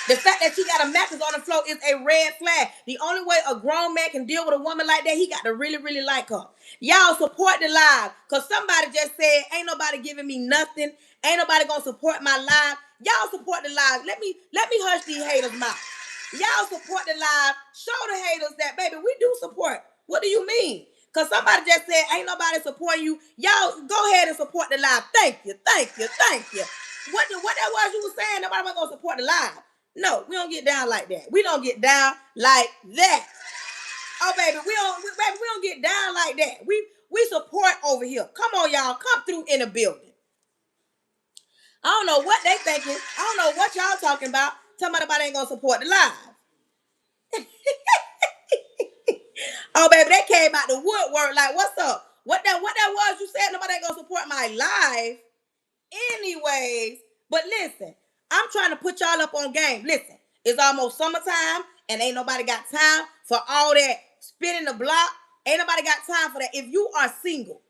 The fact that she got a mattress on the floor is a red flag. The only way a grown man can deal with a woman like that, he got to really, really like her. Y'all support the live. Because somebody just said, ain't nobody giving me nothing. Ain't nobody going to support my live. Y'all support the live. Let me hush these haters' mouth. Y'all support the live. Show the haters that, baby, we do support. What do you mean? Because somebody just said, ain't nobody supporting you. Y'all go ahead and support the live. Thank you, thank you, thank you. What that was you was saying, nobody was going to support the live. No, we don't get down like that. We don't get down like that. Oh, baby, we don't get down like that. We support over here. Come on, y'all. Come through in the building. I don't know what they thinking. I don't know what y'all talking about. Tell me nobody ain't gonna support the live. Oh, baby, they came out the woodwork like, what's up? What that was you said nobody ain't gonna support my live. Anyways, but listen, I'm trying to put y'all up on game. Listen, it's almost summertime and ain't nobody got time for all that spinning the block. Ain't nobody got time for that. If you are single,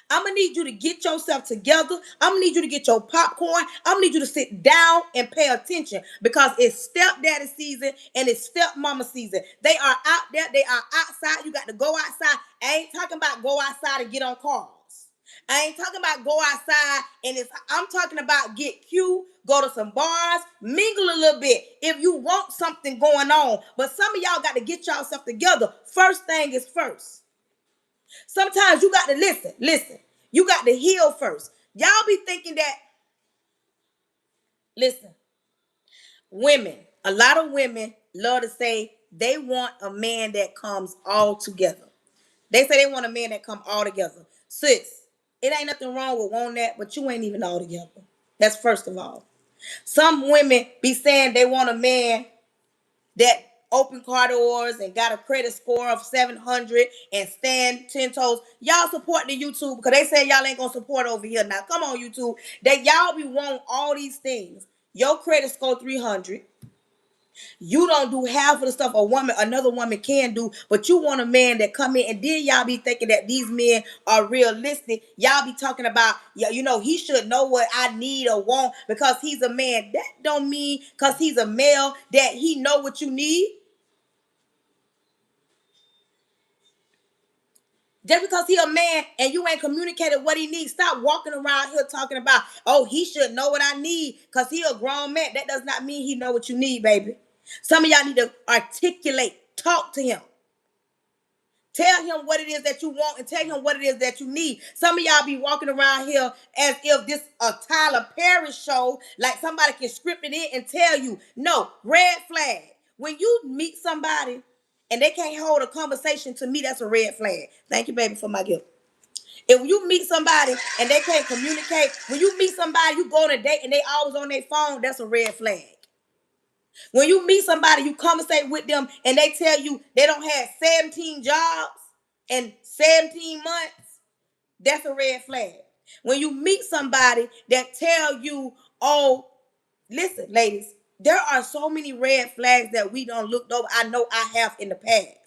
I'm going to need you to get yourself together. I'm going to need you to get your popcorn. I'm going to need you to sit down and pay attention because it's stepdaddy season and it's stepmama season. They are out there. They are outside. You got to go outside. I ain't talking about go outside and get on cars. I ain't talking about go outside and I'm talking about get cute, go to some bars, mingle a little bit if you want something going on. But some of y'all got to get yourself together. First thing is first. Sometimes you got to listen. You got to heal first. Y'all be thinking that, listen, women, a lot of women love to say they want a man that comes all together. They say they want a man that come all together. Sis, it ain't nothing wrong with wanting that, but you ain't even all together. That's first of all. Some women be saying they want a man that open car doors and got a credit score of 700 and stand 10 toes. Y'all support the YouTube because they say y'all ain't gonna support over here. Now come on, YouTube. That y'all be wanting all these things. Your credit score 300. You don't do half of the stuff another woman can do, but you want a man that come in, and then y'all be thinking that these men are realistic. Y'all be talking about, he should know what I need or want because he's a man. That don't mean because he's a male that he know what you need. Just because he a man and you ain't communicated what he needs, stop walking around here talking about, oh, he should know what I need because he a grown man. That does not mean he know what you need, baby. Some of y'all need to articulate, talk to him. Tell him what it is that you want and tell him what it is that you need. Some of y'all be walking around here as if this a Tyler Perry show, like somebody can script it in and tell you. No, red flag. When you meet somebody and they can't hold a conversation, to me, that's a red flag. Thank you, baby, for my gift. If you meet somebody and they can't communicate, when you meet somebody, you go on a date and they always on their phone, that's a red flag. When you meet somebody, you conversate with them and they tell you they don't have 17 jobs in 17 months, that's a red flag. When you meet somebody that tell you, oh, listen, ladies, there are so many red flags that we don't look over. I know I have in the past.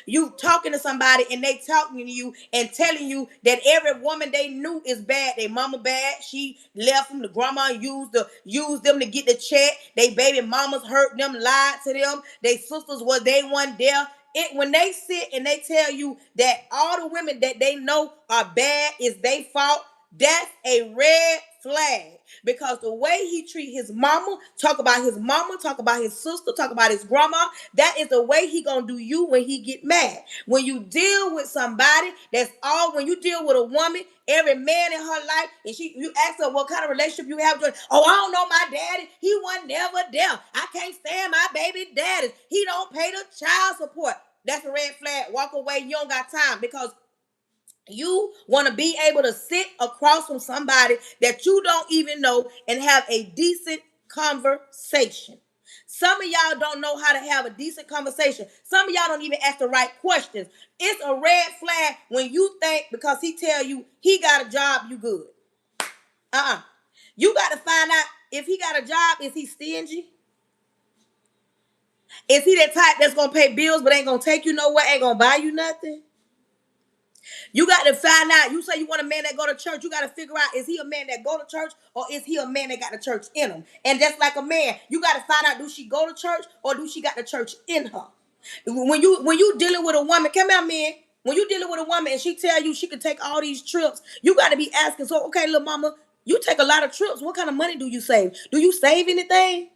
You talking to somebody and they talking to you and telling you that every woman they knew is bad. They mama bad. She left them. The grandma used them to get the check. They baby mamas hurt them, lied to them. They sisters they weren't there. When they sit and they tell you that all the women that they know are bad is their fault, That's a red flag because the way he treat his mama, talk about his sister, talk about his grandma, that is the way he gonna do you when he get mad. When you deal with somebody, when you deal with a woman, every man in her life, and you ask her what kind of relationship you have with her. Oh, I don't know my daddy. He wasn't never there. I can't stand my baby daddy. He don't pay the child support. That's a red flag. Walk away. You don't got time because you want to be able to sit across from somebody that you don't even know and have a decent conversation. Some of y'all don't know how to have a decent conversation. Some of y'all don't even ask the right questions. It's a red flag when you think because he tell you he got a job, you good. You got to find out if he got a job, is he stingy? Is he that type that's going to pay bills but ain't going to take you nowhere, ain't going to buy you nothing? You got to find out. You say you want a man that go to church. You got to figure out, is he a man that go to church or is he a man that got the church in him? And just like a man, you got to find out, do she go to church or do she got the church in her? When you dealing with a woman, come here, man. When you dealing with a woman and she tell you she can take all these trips, you got to be asking, so, okay, little mama, you take a lot of trips. What kind of money do you save? Do you save anything?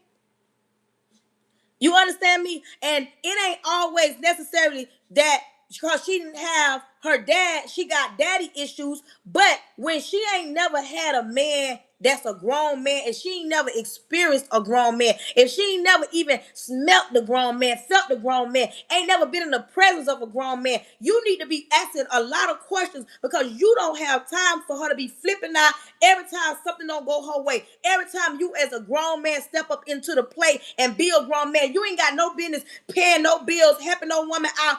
You understand me? And it ain't always necessarily that because she didn't have her dad, she got daddy issues. But when she ain't never had a man that's a grown man, and she ain't never experienced a grown man, if she ain't never even smelt the grown man, felt the grown man, ain't never been in the presence of a grown man, you need to be asking a lot of questions because you don't have time for her to be flipping out every time something don't go her way. Every time you as a grown man step up into the plate and be a grown man, you ain't got no business paying no bills, helping no woman out.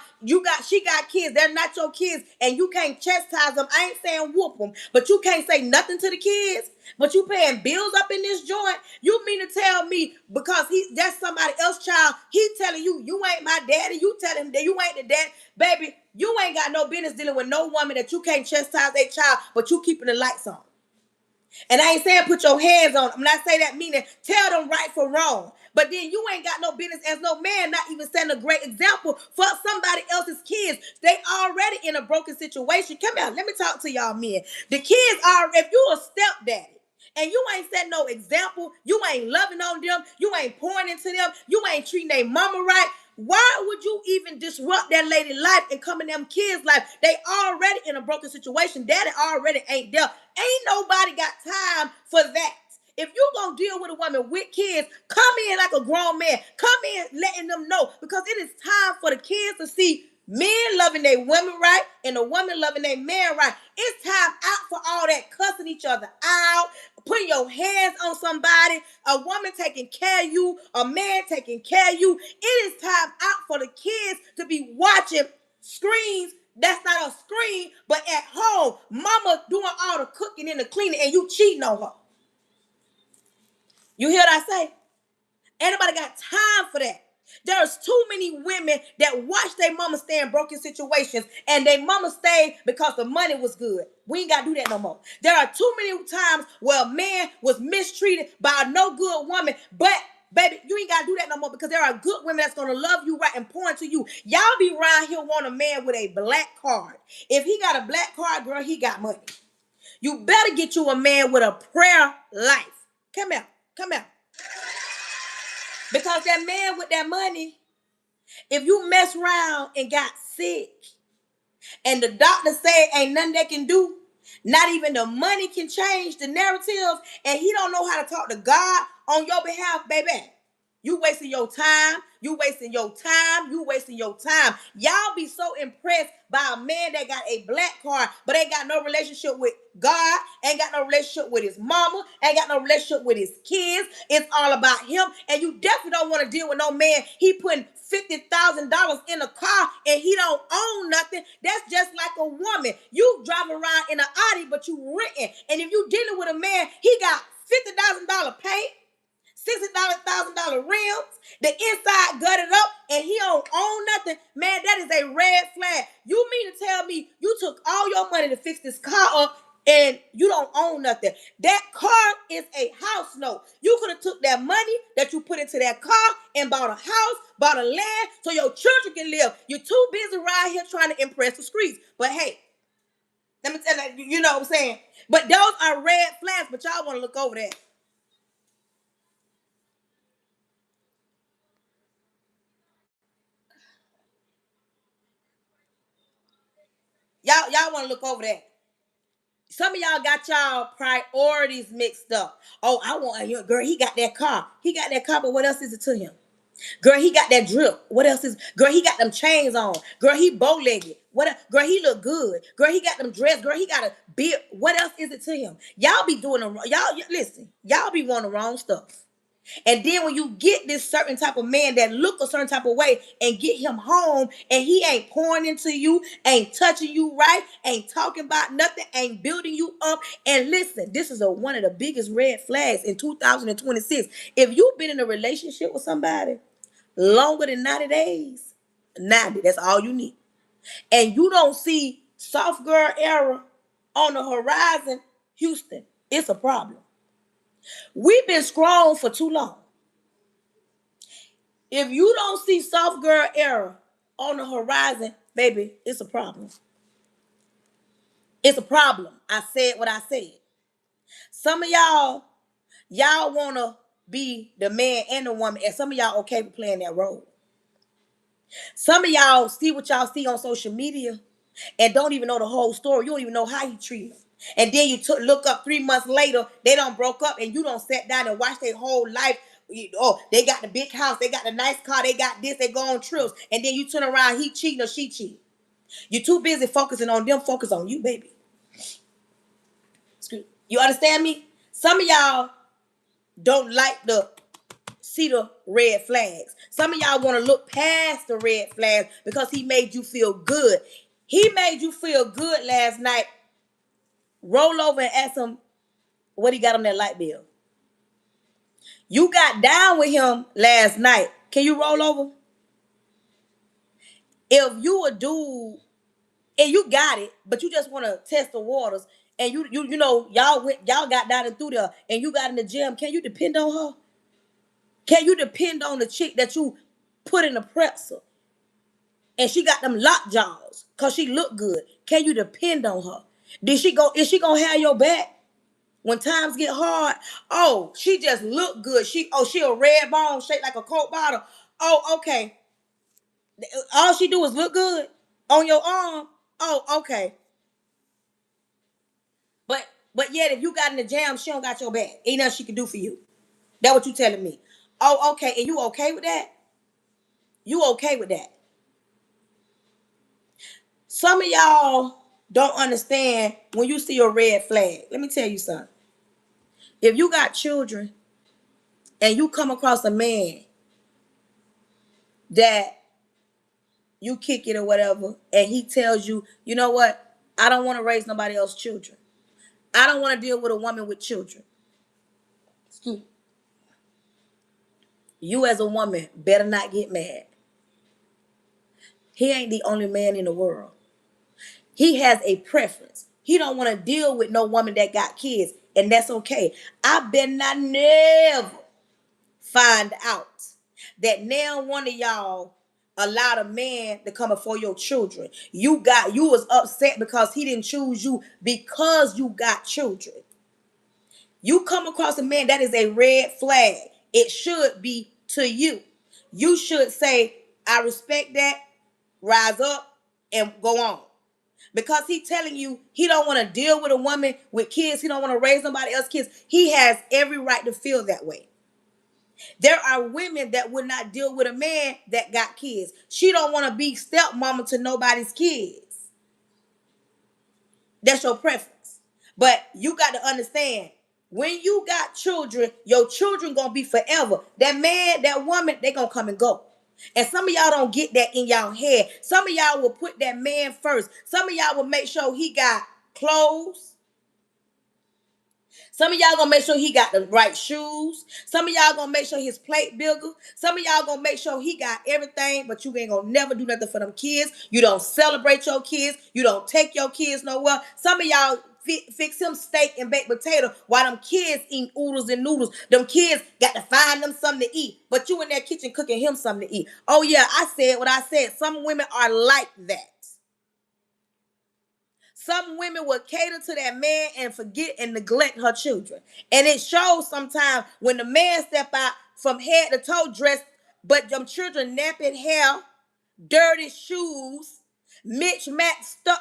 She got kids, they're not your kids, and you can't chastise them. I ain't saying whoop them, but you can't say nothing to the kids. But you paying bills up in this joint. You mean to tell me because that's somebody else's child, he telling you you ain't my daddy, you tell him that you ain't the dad. Baby, you ain't got no business dealing with no woman that you can't chastise a child, but you keeping the lights on. And I ain't saying put your hands on them. I'm not saying that meaning tell them right for wrong. But then you ain't got no business as no man not even setting a great example for somebody else's kids. They already in a broken situation. Come here, let me talk to y'all men. The kids are, if you a stepdaddy, and you ain't setting no example, you ain't loving on them, you ain't pouring into them, you ain't treating their mama right, why would you even disrupt that lady life and come in them kids' life? They already in a broken situation. Daddy already ain't there. Ain't nobody got time for that. If you gonna deal with a woman with kids, come in like a grown man. Come in letting them know because it is time for the kids to see men loving their women right and the woman loving their man right. It's time out for all that cussing each other out, putting your hands on somebody, a woman taking care of you, a man taking care of you. It is time out for the kids to be watching screens. That's not a screen, but at home, mama doing all the cooking and the cleaning and you cheating on her. You hear what I say? Anybody got time for that? There's too many women that watch their mama stay in broken situations and their mama stayed because the money was good. We ain't got to do that no more. There are too many times where a man was mistreated by a no good woman, but baby, you ain't got to do that no more because there are good women that's going to love you right and pour into you. Y'all be around here want a man with a black card. If he got a black card, girl, he got money. You better get you a man with a prayer life. Come here. Come here. Because that man with that money, if you mess around and got sick and the doctor say ain't nothing they can do, not even the money can change the narrative, and he don't know how to talk to God on your behalf, baby. You wasting your time. You wasting your time. You wasting your time. Y'all be so impressed by a man that got a black card, but ain't got no relationship with God, ain't got no relationship with his mama, ain't got no relationship with his kids. It's all about him. And you definitely don't want to deal with no man. He putting $50,000 in a car and he don't own nothing. That's just like a woman. You drive around in an Audi, but you renting. And if you dealing with a man, he got $50,000 paint, $60,000 rims, the inside gutted up, and he don't own nothing, man, that is a red flag. You mean to tell me you took all your money to fix this car up and you don't own nothing? That car is a house note. You could have took that money that you put into that car and bought a house, bought a land so your children can live. You're too busy around here trying to impress the streets. But hey, let me tell you, you know what I'm saying? But those are red flags, but y'all want to look over that. Y'all want to look over that. Some of y'all got y'all priorities mixed up. Oh, I want a girl. He got that car. He got that car, but what else is it to him? Girl, he got that drip. What else is? Girl, he got them chains on. Girl, he bow-legged. Girl, he look good. Girl, he got them dress. Girl, he got a beard. What else is it to him? Y'all be doing the y'all listen. Y'all be wanting the wrong stuff. And then when you get this certain type of man that look a certain type of way and get him home and he ain't pouring into you, ain't touching you right, ain't talking about nothing, ain't building you up. And listen, this is one of the biggest red flags in 2026. If you've been in a relationship with somebody longer than 90 days, 90, that's all you need. And you don't see soft girl era on the horizon, Houston, it's a problem. We've been strong for too long. If you don't see soft girl era on the horizon, baby, it's a problem. It's a problem. I said what I said. Some of y'all want to be the man and the woman, and some of y'all okay with playing that role. Some of y'all see what y'all see on social media and don't even know the whole story. You don't even know how he treated them. And then you look up 3 months later, they done broke up, and you don't sit down and watch their whole life. Oh, they got the big house, they got the nice car, they got this, they go on trips, and then you turn around, he cheating or she cheating. You're too busy focusing on them, focus on you, baby. You understand me? Some of y'all don't like the see the red flags. Some of y'all want to look past the red flags because he made you feel good. He made you feel good last night. Roll over and ask him what he got on that light bill. You got down with him last night. Can you roll over? If you a dude and you got it, but you just want to test the waters, and you know y'all got down and through there, and you got in the gym, can you depend on her? Can you depend on the chick that you put in the pretzel and she got them lock jaws because she look good? Can you depend on her? Is she gonna have your back when times get hard? Oh, she just look good. She a red bone shaped like a Coke bottle. Oh, okay. All she do is look good on your arm. Oh, okay. But yet if you got in the jam, she don't got your back. Ain't nothing she can do for you. That what you telling me? Oh, okay. And you okay with that? You okay with that? Some of y'all don't understand when you see a red flag. Let me tell you something. If you got children and you come across a man that you kick it or whatever, and he tells you, you know what? I don't want to raise nobody else's children. I don't want to deal with a woman with children. Excuse me. You as a woman better not get mad. He ain't the only man in the world. He has a preference. He don't want to deal with no woman that got kids, and that's okay. I better not never find out that now one of y'all allowed a man to come before your children. You was upset because he didn't choose you because you got children. You come across a man, that is a red flag. It should be to you. You should say, I respect that, rise up, and go on. Because he telling you he don't want to deal with a woman with kids. He don't want to raise somebody else's kids. He has every right to feel that way. There are women that would not deal with a man that got kids. She don't want to be stepmama to nobody's kids. That's your preference. But you got to understand, when you got children, your children gonna be forever. That man, that woman, they gonna come and go. And some of y'all don't get that in y'all head. Some of y'all will put that man first. Some of y'all will make sure he got clothes. Some of y'all gonna make sure he got the right shoes. Some of y'all gonna make sure his plate bigger. Some of y'all gonna make sure he got everything, but you ain't gonna never do nothing for them kids. You don't celebrate your kids. You don't take your kids nowhere. Some of y'all fix him steak and baked potato while them kids eat oodles and noodles. Them kids got to find them something to eat, but you in that kitchen cooking him something to eat. Oh yeah, I said what I said. Some women are like that. Some women will cater to that man and forget and neglect her children. And it shows sometimes when the man step out from head to toe dressed, but them children napping hair, dirty shoes, mismatched stuff.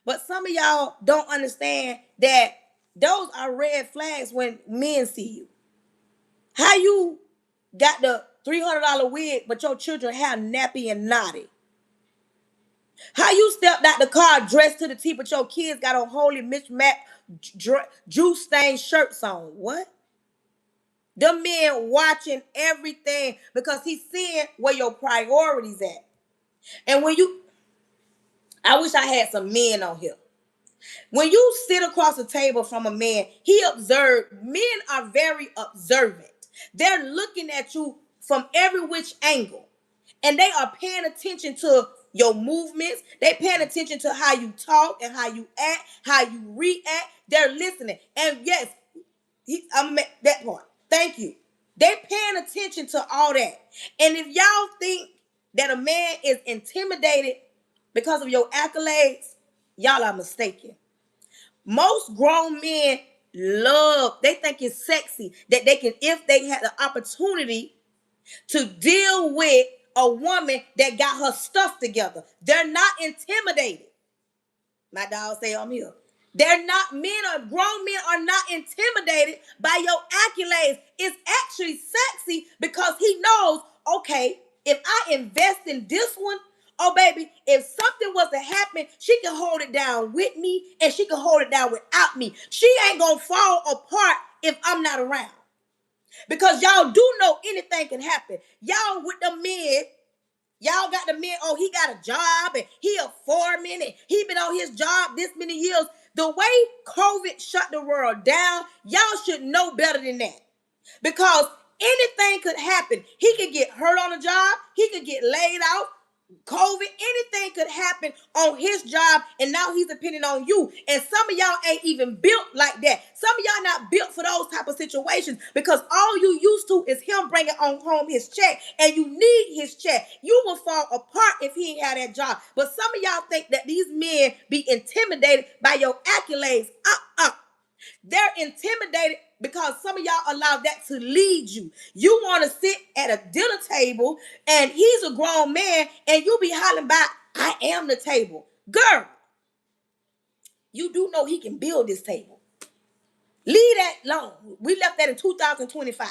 But some of y'all don't understand that those are red flags when men see you. How you got the $300 wig, but your children have nappy and naughty? How you stepped out the car dressed to the T, but your kids got on holy mismatched juice stained shirts on? What? The men watching everything because he's seeing where your priorities at. And I wish I had some men on here. When you sit across the table from a man, men are very observant. They're looking at you from every which angle. And they are paying attention to your movements. They paying attention to how you talk and how you act, how you react. They're listening. And yes, I'm that part. Thank you. They're paying attention to all that. And if y'all think that a man is intimidated because of your accolades, y'all are mistaken. Most grown men they think it's sexy that they can, if they had the opportunity to deal with a woman that got her stuff together. They're not intimidated. My dog say I'm here. Grown men are not intimidated by your accolades. It's actually sexy because he knows, okay, if I invest in this one, oh baby, if something was to happen, she can hold it down with me and she can hold it down without me. She ain't gonna fall apart if I'm not around. Because y'all do know anything can happen. Y'all with the men, y'all got the men, oh, he got a job and he a foreman and he been on his job this many years. The way COVID shut the world down, y'all should know better than that. Because anything could happen. He could get hurt on a job. He could get laid out. COVID, anything could happen on his job, and now he's depending on you. And some of y'all ain't even built like that. Some of y'all not built for those type of situations because all you used to is him bringing on home his check, and you need his check. You will fall apart if he ain't had that job. But some of y'all think that these men be intimidated by your accolades. They're intimidated because some of y'all allow that to lead you. You want to sit at a dinner table and he's a grown man and you be hollering about, I am the table. Girl, you do know he can build this table. Leave that alone. We left that in 2025.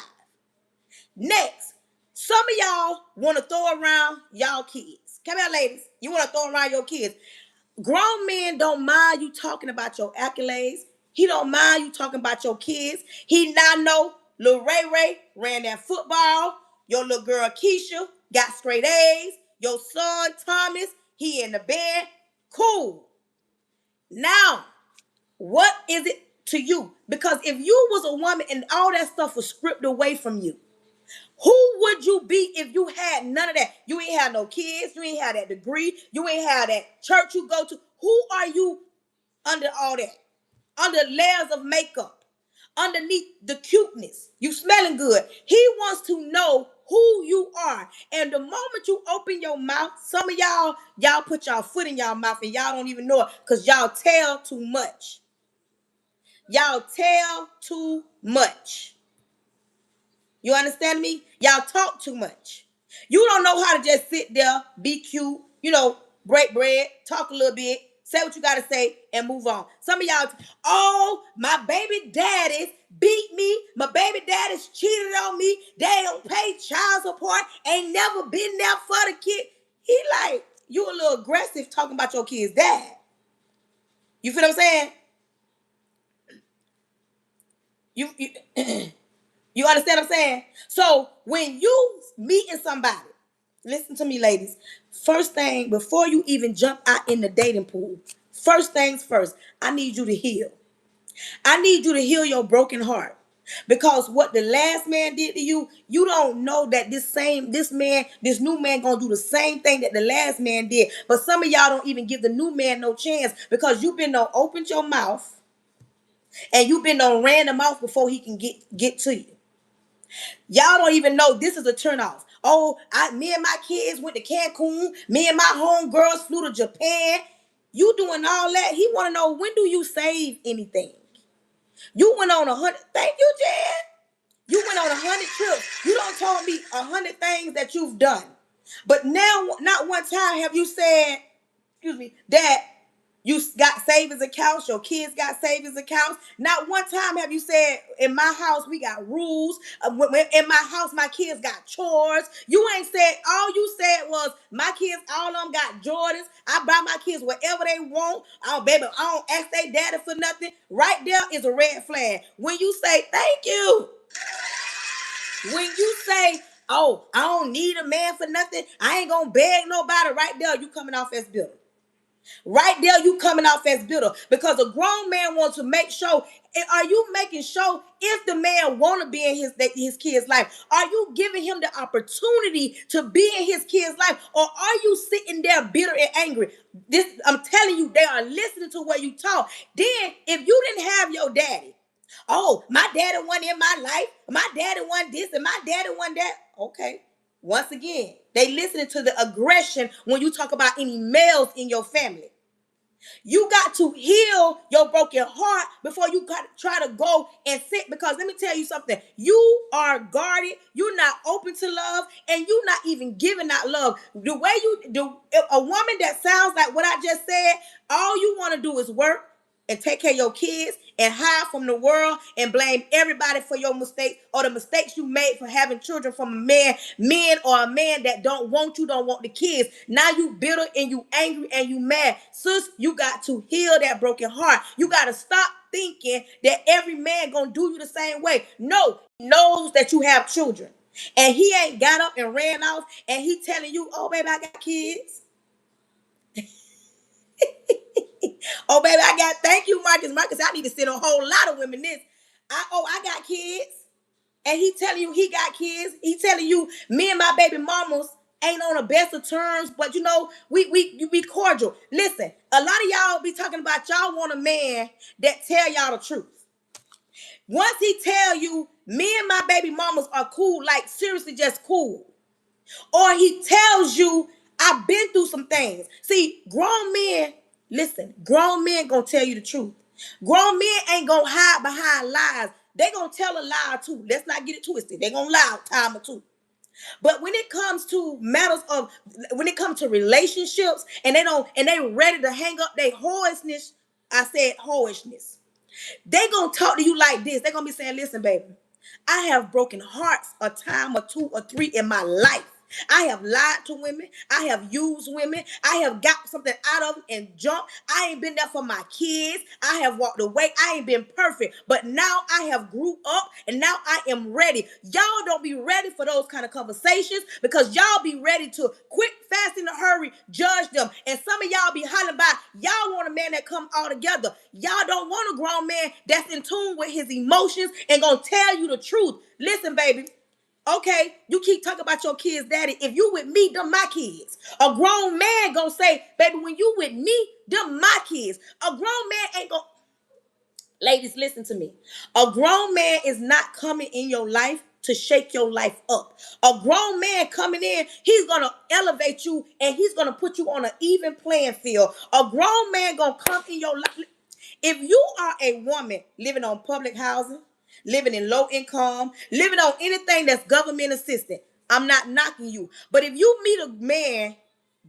Next, some of y'all want to throw around y'all kids. Come here, ladies. You want to throw around your kids. Grown men don't mind you talking about your accolades. He don't mind you talking about your kids. He now know Lil Ray Ray ran that football. Your little girl Keisha got straight A's. Your son Thomas, he in the band. Cool. Now, what is it to you? Because if you was a woman and all that stuff was stripped away from you, who would you be if you had none of that? You ain't had no kids. You ain't had that degree. You ain't had that church you go to. Who are you under all that? Under layers of makeup. Underneath the cuteness. You smelling good. He wants to know who you are. And the moment you open your mouth, some of y'all put y'all foot in y'all mouth and y'all don't even know it because y'all tell too much. Y'all tell too much. You understand me? Y'all talk too much. You don't know how to just sit there, be cute, break bread, talk a little bit, say what you got to say, and move on. Some of y'all, oh, my baby daddies beat me. My baby daddies cheated on me. They don't pay child support. Ain't never been there for the kid. He like, you a little aggressive talking about your kid's dad. You feel what I'm saying? You understand what I'm saying? So when you meeting somebody, listen to me, ladies. First thing, before you even jump out in the dating pool, first things first, I need you to heal. I need you to heal your broken heart. Because what the last man did to you, you don't know that this new man gonna do the same thing that the last man did. But some of y'all don't even give the new man no chance because you've been on opened your mouth and you've been on ran the mouth before he can get to you. Y'all don't even know this is a turnoff. Oh, me and my kids went to Cancun. Me and my homegirls flew to Japan. You doing all that. He want to know, when do you save anything? You went on 100. Thank you, Jan. You went on 100 trips. You don't told me 100 things that you've done. But now, not one time have you said, excuse me, that you got savings accounts, your kids got savings accounts. Not one time have you said, in my house, we got rules. In my house, my kids got chores. You ain't said, all you said was, my kids, all of them got Jordans. I buy my kids whatever they want. Oh, baby, I don't ask their daddy for nothing. Right there is a red flag. When you say, thank you. When you say, oh, I don't need a man for nothing, I ain't gonna beg nobody, right there, you coming off as bitter. Right there, you coming off as bitter. Because a grown man wants to make sure, are you making sure if the man want to be in his kid's life? Are you giving him the opportunity to be in his kid's life? Or are you sitting there bitter and angry? This, I'm telling you, they are listening to what you talk. Then, if you didn't have your daddy, oh, my daddy wasn't in my life, my daddy wasn't this, and my daddy wasn't that. Okay. Once again, they listening to the aggression when you talk about any males in your family. You got to heal your broken heart before you got to try to go and sit. Because let me tell you something. You are guarded. You're not open to love. And you're not even giving out love. The way you do, a woman that sounds like what I just said, all you want to do is work and take care of your kids and hide from the world and blame everybody for your mistakes or the mistakes you made for having children from a men or a man that don't want you, don't want the kids. Now you bitter and you angry and you mad. Sis, you got to heal that broken heart. You got to stop thinking that every man gonna do you the same way. No, he knows that you have children. And he ain't got up and ran off and he telling you, oh, baby, I got kids. Oh, baby, thank you, Marcus. Marcus, I need to send a whole lot of women this. I got kids. And he telling you he got kids. He telling you me and my baby mamas ain't on the best of terms, but you know, we cordial. Listen, a lot of y'all be talking about y'all want a man that tell y'all the truth. Once he tell you me and my baby mamas are cool, like seriously just cool. Or he tells you I've been through some things. See, grown men, listen, grown men gonna tell you the truth. Grown men ain't gonna hide behind lies. They gonna tell a lie too. Let's not get it twisted. They gonna lie a time or two. But when it comes to matters of, when it comes to relationships, and they ready to hang up their whorishness, I said whorishness. They gonna talk to you like this. They gonna be saying, listen, baby, I have broken hearts a time or two or three in my life. I have lied to women. I have used women. I have got something out of them and jumped. I ain't been there for my kids. I have walked away. I ain't been perfect. But now I have grew up and now I am ready. Y'all don't be ready for those kind of conversations because y'all be ready to quick, fast, in a hurry, judge them. And some of y'all be hollering about, y'all want a man that come all together. Y'all don't want a grown man that's in tune with his emotions and gonna tell you the truth. Listen, baby. Okay, you keep talking about your kids, daddy. If you with me, them my kids. A grown man gonna say, baby, when you with me, them my kids. A grown man ain't gonna... Ladies, listen to me. A grown man is not coming in your life to shake your life up. A grown man coming in, he's gonna elevate you and he's gonna put you on an even playing field. A grown man gonna come in your life. If you are a woman living on public housing, living in low income, living on anything that's government assisted, I'm not knocking you. But if you meet a man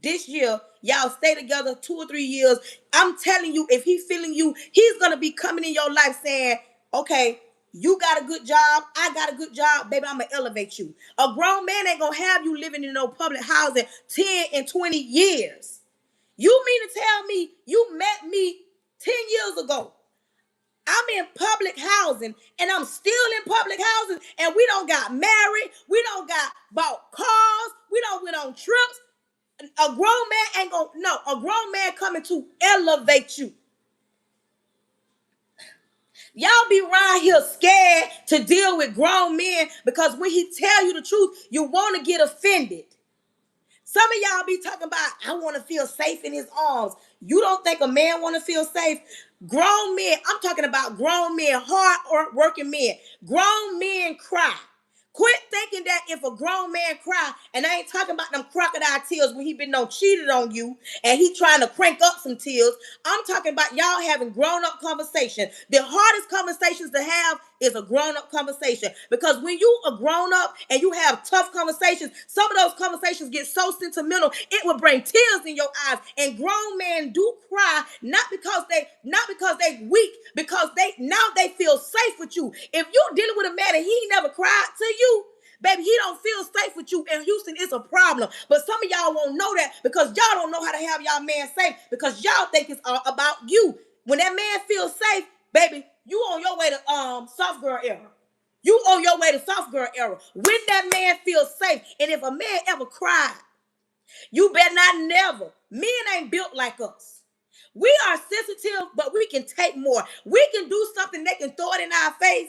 this year, y'all stay together 2 or 3 years, I'm telling you, if he feeling you, he's going to be coming in your life saying, okay, you got a good job, I got a good job, baby, I'm going to elevate you. A grown man ain't going to have you living in no public housing 10 and 20 years. You mean to tell me you met me 10 years ago? I'm in public housing and I'm still in public housing and we don't got married. We don't got bought cars. We don't went on trips. A grown man ain't gonna, no, a grown man coming to elevate you. Y'all be around here scared to deal with grown men because when he tell you the truth, you want to get offended. Some of y'all be talking about, I want to feel safe in his arms. You don't think a man want to feel safe? Grown men, I'm talking about grown men, hard working men. Grown men cry. Quit thinking that if a grown man cry, and I ain't talking about them crocodile tears when he been cheated on you and he trying to crank up some tears. I'm talking about y'all having grown-up conversation. The hardest conversations to have is a grown-up conversation. Because when you are grown up and you have tough conversations, some of those conversations get so sentimental, it will bring tears in your eyes. And grown men do cry, not because they weak, because they feel safe with you. If you're dealing with a man and he never cried to you, baby, he don't feel safe with you. In Houston, it's a problem. But some of y'all won't know that because y'all don't know how to have y'all man safe because y'all think it's all about you. When that man feels safe, baby, you on your way to soft girl era. You on your way to soft girl era. When that man feels safe, and if a man ever cried, you better not never. Men ain't built like us. We are sensitive, but we can take more. We can do something, they can throw it in our face.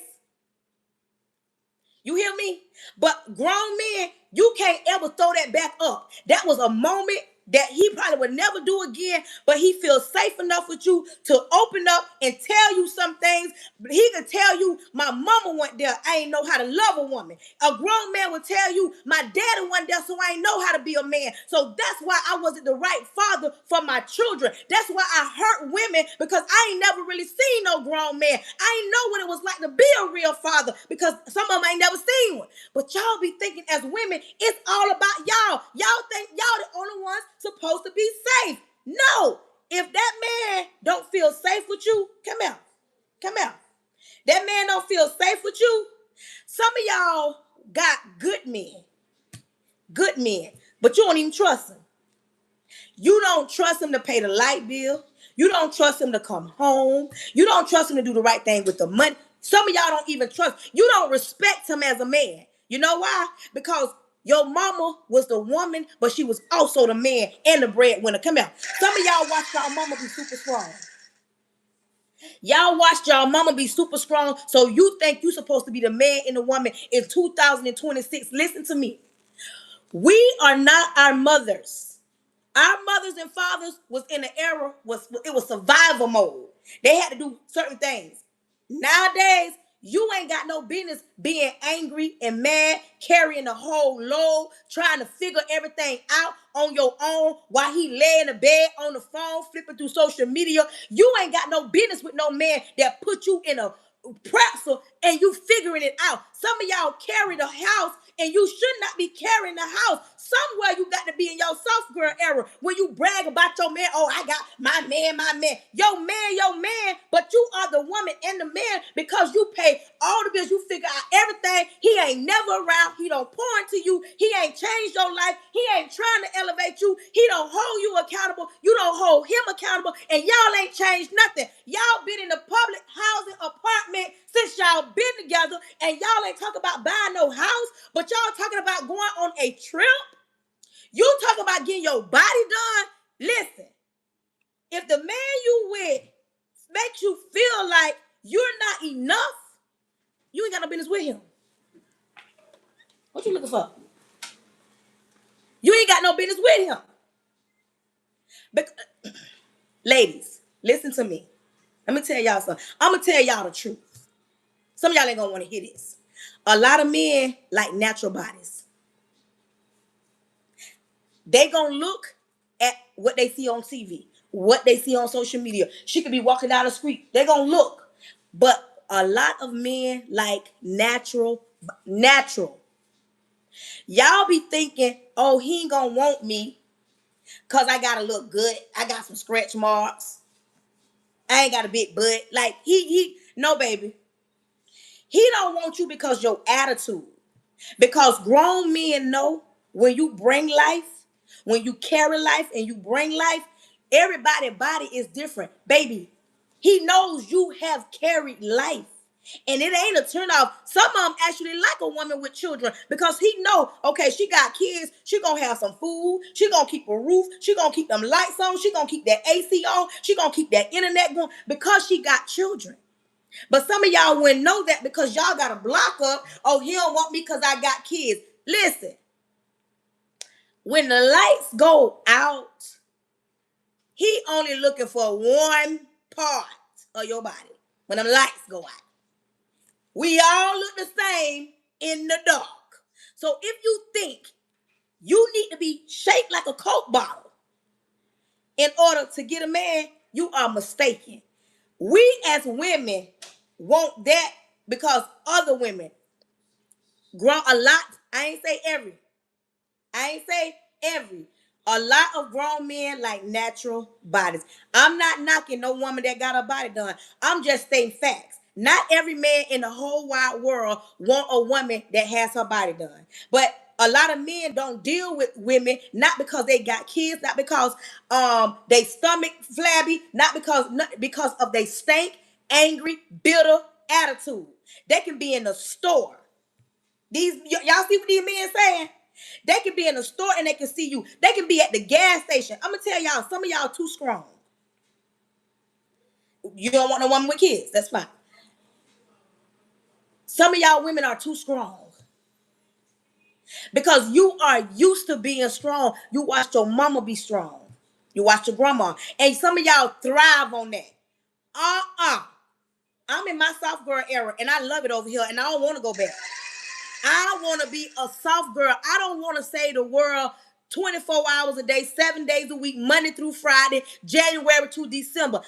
You hear me? But grown men, you can't ever throw that back up. That was a moment that he probably would never do again, but he feels safe enough with you to open up and tell you some things. He can tell you, my mama went there, I ain't know how to love a woman. A grown man would tell you, my daddy went there, so I ain't know how to be a man. So that's why I wasn't the right father for my children. That's why I hurt women, because I ain't never really seen no grown man. I ain't know what it was like to be a real father, because some of them ain't never seen one. But y'all be thinking as women, it's all about y'all. Y'all think y'all the only ones supposed to be safe. No. If that man don't feel safe with you, come out. Come out. That man don't feel safe with you. Some of y'all got good men, but you don't even trust them. You don't trust him to pay the light bill. You don't trust him to come home. You don't trust him to do the right thing with the money. Some of y'all don't even trust. You don't respect him as a man. You know why? Because your mama was the woman, but she was also the man and the breadwinner. Come here. Some of y'all watched y'all mama be super strong. Y'all watched y'all mama be super strong, so you think you supposed to be the man and the woman in 2026. Listen to me. We are not our mothers. Our mothers and fathers was in the era, it was survival mode. They had to do certain things. Nowadays, you ain't got no business being angry and mad, carrying the whole load, trying to figure everything out on your own while he lay in the bed on the phone, flipping through social media. You ain't got no business with no man that put you in a pretzel and you figuring it out. Some of y'all carry the house and you should not be carrying the house. Somewhere you got to be in your soft girl era when you brag about your man. Oh, I got my man, my man. Your man, but you are the woman and the man because you pay all the bills. You figure out everything. He ain't never around. He don't pour into you. He ain't changed your life. He ain't trying to elevate you. He don't hold you accountable. You don't hold him accountable. And y'all ain't changed nothing. Y'all been in the public housing apartment since y'all been together, and y'all ain't talking about buying no house, but y'all talking about going on a trip. You talking about getting your body done. Listen, if the man you with makes you feel like you're not enough, you ain't got no business with him. What you looking for? You ain't got no business with him. Ladies, listen to me. Let me tell y'all something. I'm going to tell y'all the truth. Some of y'all ain't going to want to hear this. A lot of men like natural bodies. They going to look at what they see on TV, what they see on social media. She could be walking down the street. They going to look. But a lot of men like natural. Y'all be thinking, oh, he ain't going to want me because I got to look good. I got some scratch marks. I ain't got a big butt. Like, no, baby. He don't want you because your attitude. Because grown men know when you bring life, when you carry life and you bring life, everybody's body is different. Baby, he knows you have carried life. And it ain't a turn off. Some of them actually like a woman with children because he know, okay, she got kids. She gonna have some food. She gonna keep a roof. She gonna keep them lights on. She gonna keep that AC on. She gonna keep that internet going because she got children. But some of y'all wouldn't know that because y'all got a block up. Oh, he don't want me because I got kids. Listen, when the lights go out, he only looking for one part of your body. When them lights go out. We all look the same in the dark. So if you think you need to be shaped like a Coke bottle in order to get a man, you are mistaken. We as women want that because other women grow a lot. I ain't say every. I ain't say every. A lot of grown men like natural bodies. I'm not knocking no woman that got her body done. I'm just stating facts. Not every man in the whole wide world want a woman that has her body done. But a lot of men don't deal with women not because they got kids, not because they stomach flabby, not because of they stink, angry, bitter attitude. They can be in the store. Y'all see what these men saying? They can be in the store and they can see you. They can be at the gas station. I'm gonna tell y'all, some of y'all too strong. You don't want no woman with kids. That's fine. Some of y'all women are too strong because you are used to being strong. You watched your mama be strong. You watched your grandma, and some of y'all thrive on that. I'm in my soft girl era, and I love it over here, and I don't want to go back. I want to be a soft girl. I don't want to save the world 24 hours a day, 7 days a week, Monday through Friday, January to December.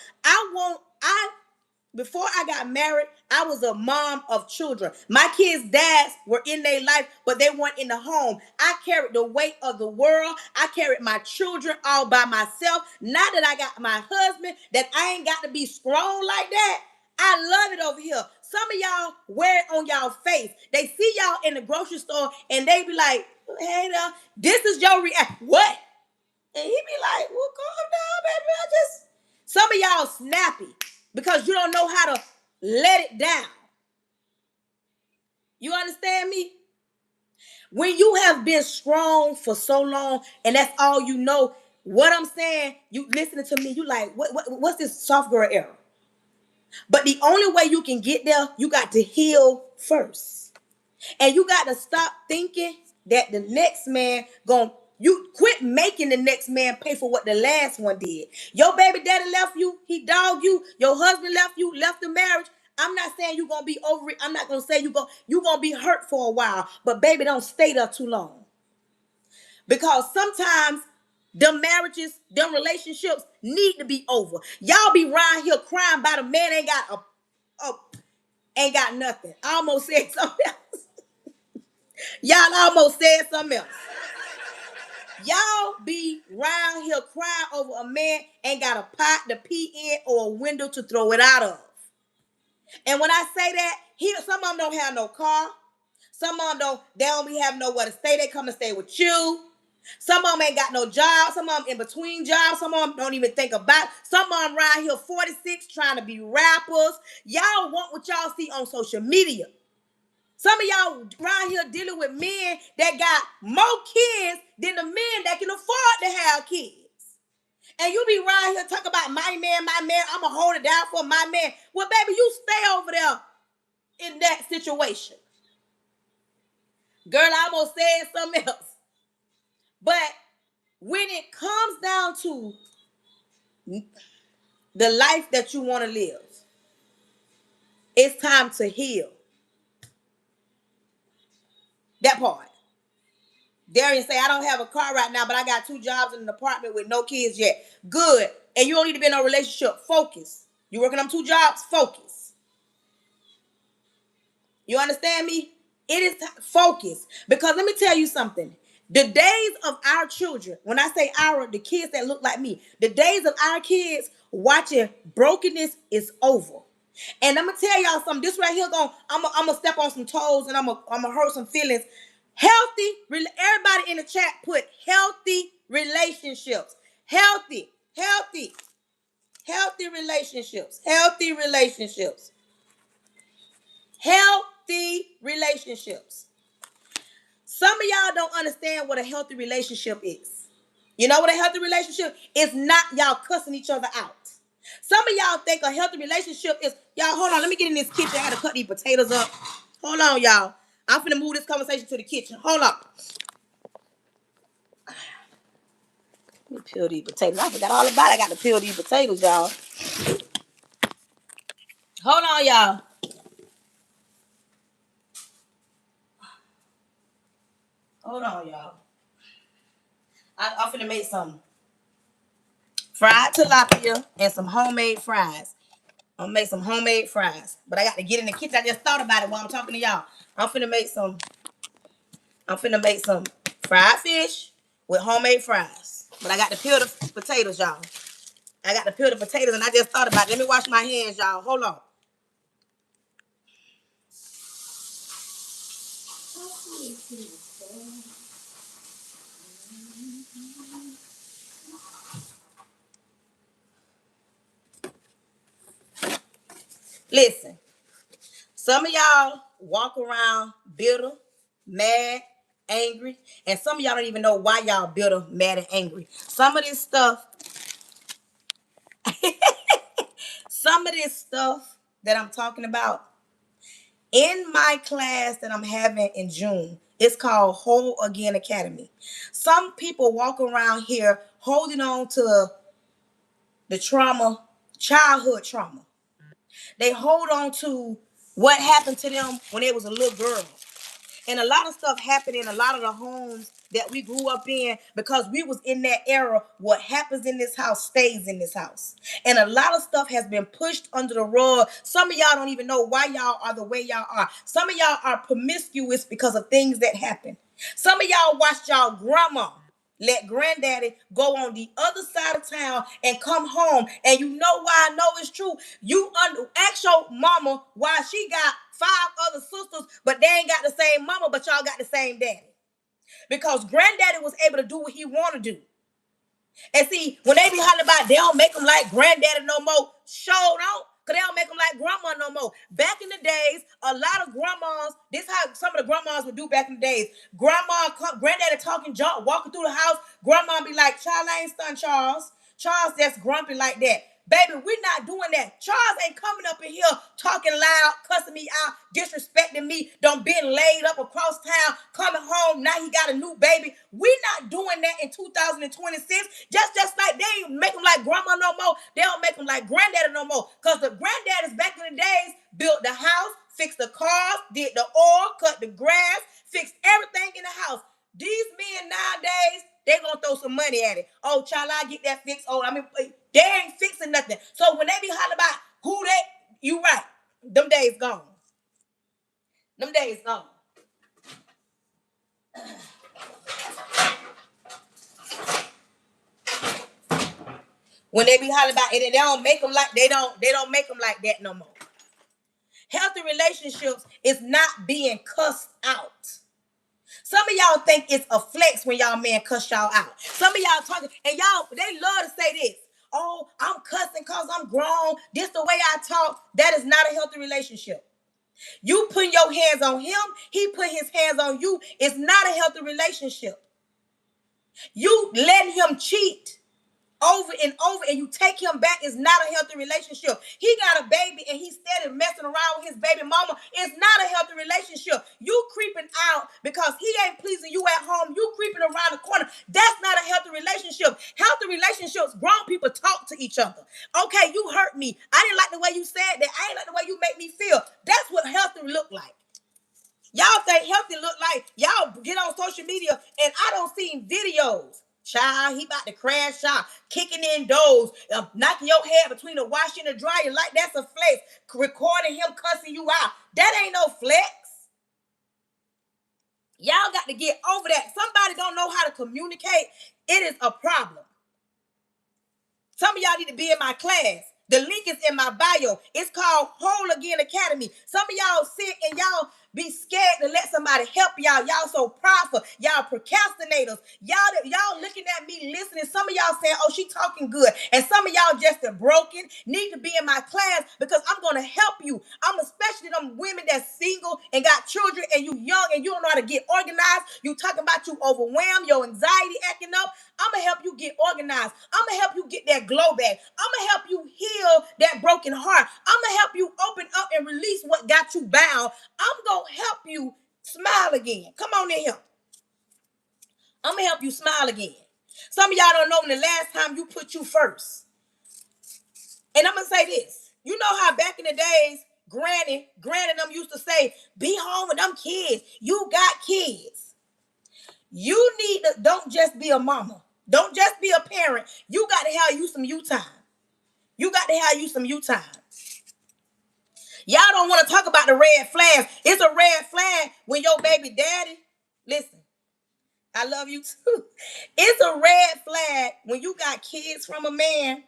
Before I got married, I was a mom of children. My kids' dads were in their life, but they weren't in the home. I carried the weight of the world. I carried my children all by myself. Now that I got my husband, that I ain't got to be strong like that. I love it over here. Some of y'all wear it on y'all face. They see y'all in the grocery store and they be like, hey, this is your reaction. What? And he be like, well, calm down, baby. Some of y'all snappy because you don't know how to let it down. You understand me? When you have been strong for so long and that's all you know, what I'm saying, you listening to me, you like, what's this soft girl era? But the only way you can get there, you got to heal first. And you got to stop thinking that the next man you quit making the next man pay for what the last one did. Your baby daddy left you, he dogged you, your husband left you, left the marriage. I'm not saying you're gonna be over it. I'm not gonna say you're gonna be hurt for a while, but baby, don't stay there too long. Because sometimes them marriages, them relationships need to be over. Y'all be around here crying about a man ain't got nothing. I almost said something else. Y'all almost said something else. Y'all be round here crying over a man ain't got a pot to pee in or a window to throw it out of. And when I say that, some of them don't have no car. Some of them they don't be having nowhere to stay. They come and stay with you. Some of them ain't got no job. Some of them in between jobs. Some of them don't even think about it. Some of them around here 46 trying to be rappers. Y'all want what y'all see on social media. Some of y'all around here dealing with men that got more kids than the men that can afford to have kids. And you be around here talking about my man, I'm going to hold it down for my man. Well, baby, you stay over there in that situation. Girl, I almost said something else. But when it comes down to the life that you want to live, it's time to heal. That part. Darian say, I don't have a car right now, but I got 2 jobs in an apartment with no kids yet. Good. And you don't need to be in a relationship. Focus. You working on 2 jobs? Focus. You understand me? It is focus. Because let me tell you something. The days of our children, when I say the kids that look like me, the days of our kids watching brokenness is over. And I'm gonna tell y'all something. This right here, I'm gonna step on some toes and I'm gonna hurt some feelings. Everybody in the chat put healthy relationships. Healthy relationships. Healthy relationships. Healthy relationships. Some of y'all don't understand what a healthy relationship is. You know what a healthy relationship is? Not y'all cussing each other out. Some of y'all think a healthy relationship is, y'all, hold on, let me get in this kitchen. I gotta cut these potatoes up. Hold on, y'all. I'm finna move this conversation to the kitchen. Hold on. Let me peel these potatoes. I forgot all about it. I got to peel these potatoes, y'all. Hold on, y'all. Hold on, y'all. I'm finna make some fried tilapia and some homemade fries. I'm gonna make some homemade fries. But I got to get in the kitchen. I just thought about it while I'm talking to y'all. I'm finna make some. I'm finna make some fried fish with homemade fries. But I got to peel the potatoes, y'all. I got to peel the potatoes, and I just thought about it. Let me wash my hands, y'all. Hold on. Listen, some of y'all walk around bitter, mad, angry, and some of y'all don't even know why y'all bitter, mad, and angry. Some of this stuff that I'm talking about in my class that I'm having in June, it's called Whole Again Academy. Some people walk around here holding on to the trauma, childhood trauma. They hold on to what happened to them when they was a little girl. And a lot of stuff happened in a lot of the homes that we grew up in because we was in that era. What happens in this house stays in this house. And a lot of stuff has been pushed under the rug. Some of y'all don't even know why y'all are the way y'all are. Some of y'all are promiscuous because of things that happen. Some of y'all watched y'all grandma let granddaddy go on the other side of town and come home. And you know why I know it's true? You ask your mama why she got 5 other sisters, but they ain't got the same mama, but y'all got the same daddy. Because granddaddy was able to do what he want to do. And see, when they be hollering about they don't make them like granddaddy no more, show don't. Because they don't make them like grandma no more. Back in the days, a lot of grandmas, this is how some of the grandmas would do back in the days. Granddaddy talking, walking through the house, grandma be like, Charles, I ain't son Charles. Charles that's grumpy like that. Baby, we're not doing that. Charles ain't coming up in here talking loud, cussing me out, disrespecting me, done been laid up across town, coming home, now he got a new baby. We not doing that in 2026. Just like they ain't make them like grandma no more, they don't make them like granddaddy no more. Because the granddaddies back in the days built the house, fixed the cars, did the oil, cut the grass, fixed everything in the house. These men nowadays, they gonna throw some money at it. Oh, child, I get that fixed. Oh, I mean, they ain't fixing nothing. So when they be hollering about who they, you right. Them days gone. Them days gone. When they be hollering about it, they don't make them like they don't make them like that no more. Healthy relationships is not being cussed out. Some of y'all think it's a flex when y'all man cuss y'all out. Some of y'all talking, and y'all, they love to say this. Oh, I'm cussing because I'm grown. This the way I talk. That is not a healthy relationship. You putting your hands on him, he put his hands on you. It's not a healthy relationship. You letting him cheat over and over and you take him back is not a healthy relationship. He got a baby and he's steady messing around with his baby mama. It's not a healthy relationship. You creeping out because he ain't pleasing you at home. You creeping around the corner. That's not a healthy relationship. Healthy relationships, grown people talk to each other. Okay, you hurt me. I didn't like the way you said that. I didn't like the way you make me feel. That's what healthy look like. Y'all think healthy look like y'all get on social media and I don't see videos. Child, he about to crash out, kicking in doors, knocking your head between the washer and the dryer like that's a flex. Recording him cussing you out. That ain't no flex. Y'all got to get over that. Somebody don't know how to communicate. It is a problem. Some of y'all need to be in my class. The link is in my bio. It's called Whole Again Academy. Some of y'all sit and y'all be scared to let somebody help y'all. Y'all so prideful. Y'all procrastinators. Y'all looking at me listening. Some of y'all saying, oh, she talking good. And some of y'all just are broken, need to be in my class because I'm going to help you. I'm especially them women that's single and got children and you young and you don't know how to get organized. You talking about you overwhelmed, your anxiety acting up. I'm going to help you get organized. I'm going to help you get that glow back. I'm going to help you heal that broken heart. I'm going to help you open up and release what got you bound. I'm going to help you smile again. Come on in here. I'm going to help you smile again. Some of y'all don't know when the last time you put you first. And I'm going to say this. You know how back in the days, Granny them used to say, be home with them kids. You got kids. You need to, don't just be a mama. Don't just be a parent. You got to have you some you time. You got to have you some you time. Y'all don't want to talk about the red flags. It's a red flag when your baby daddy, listen, I love you too. It's a red flag when you got kids from a man.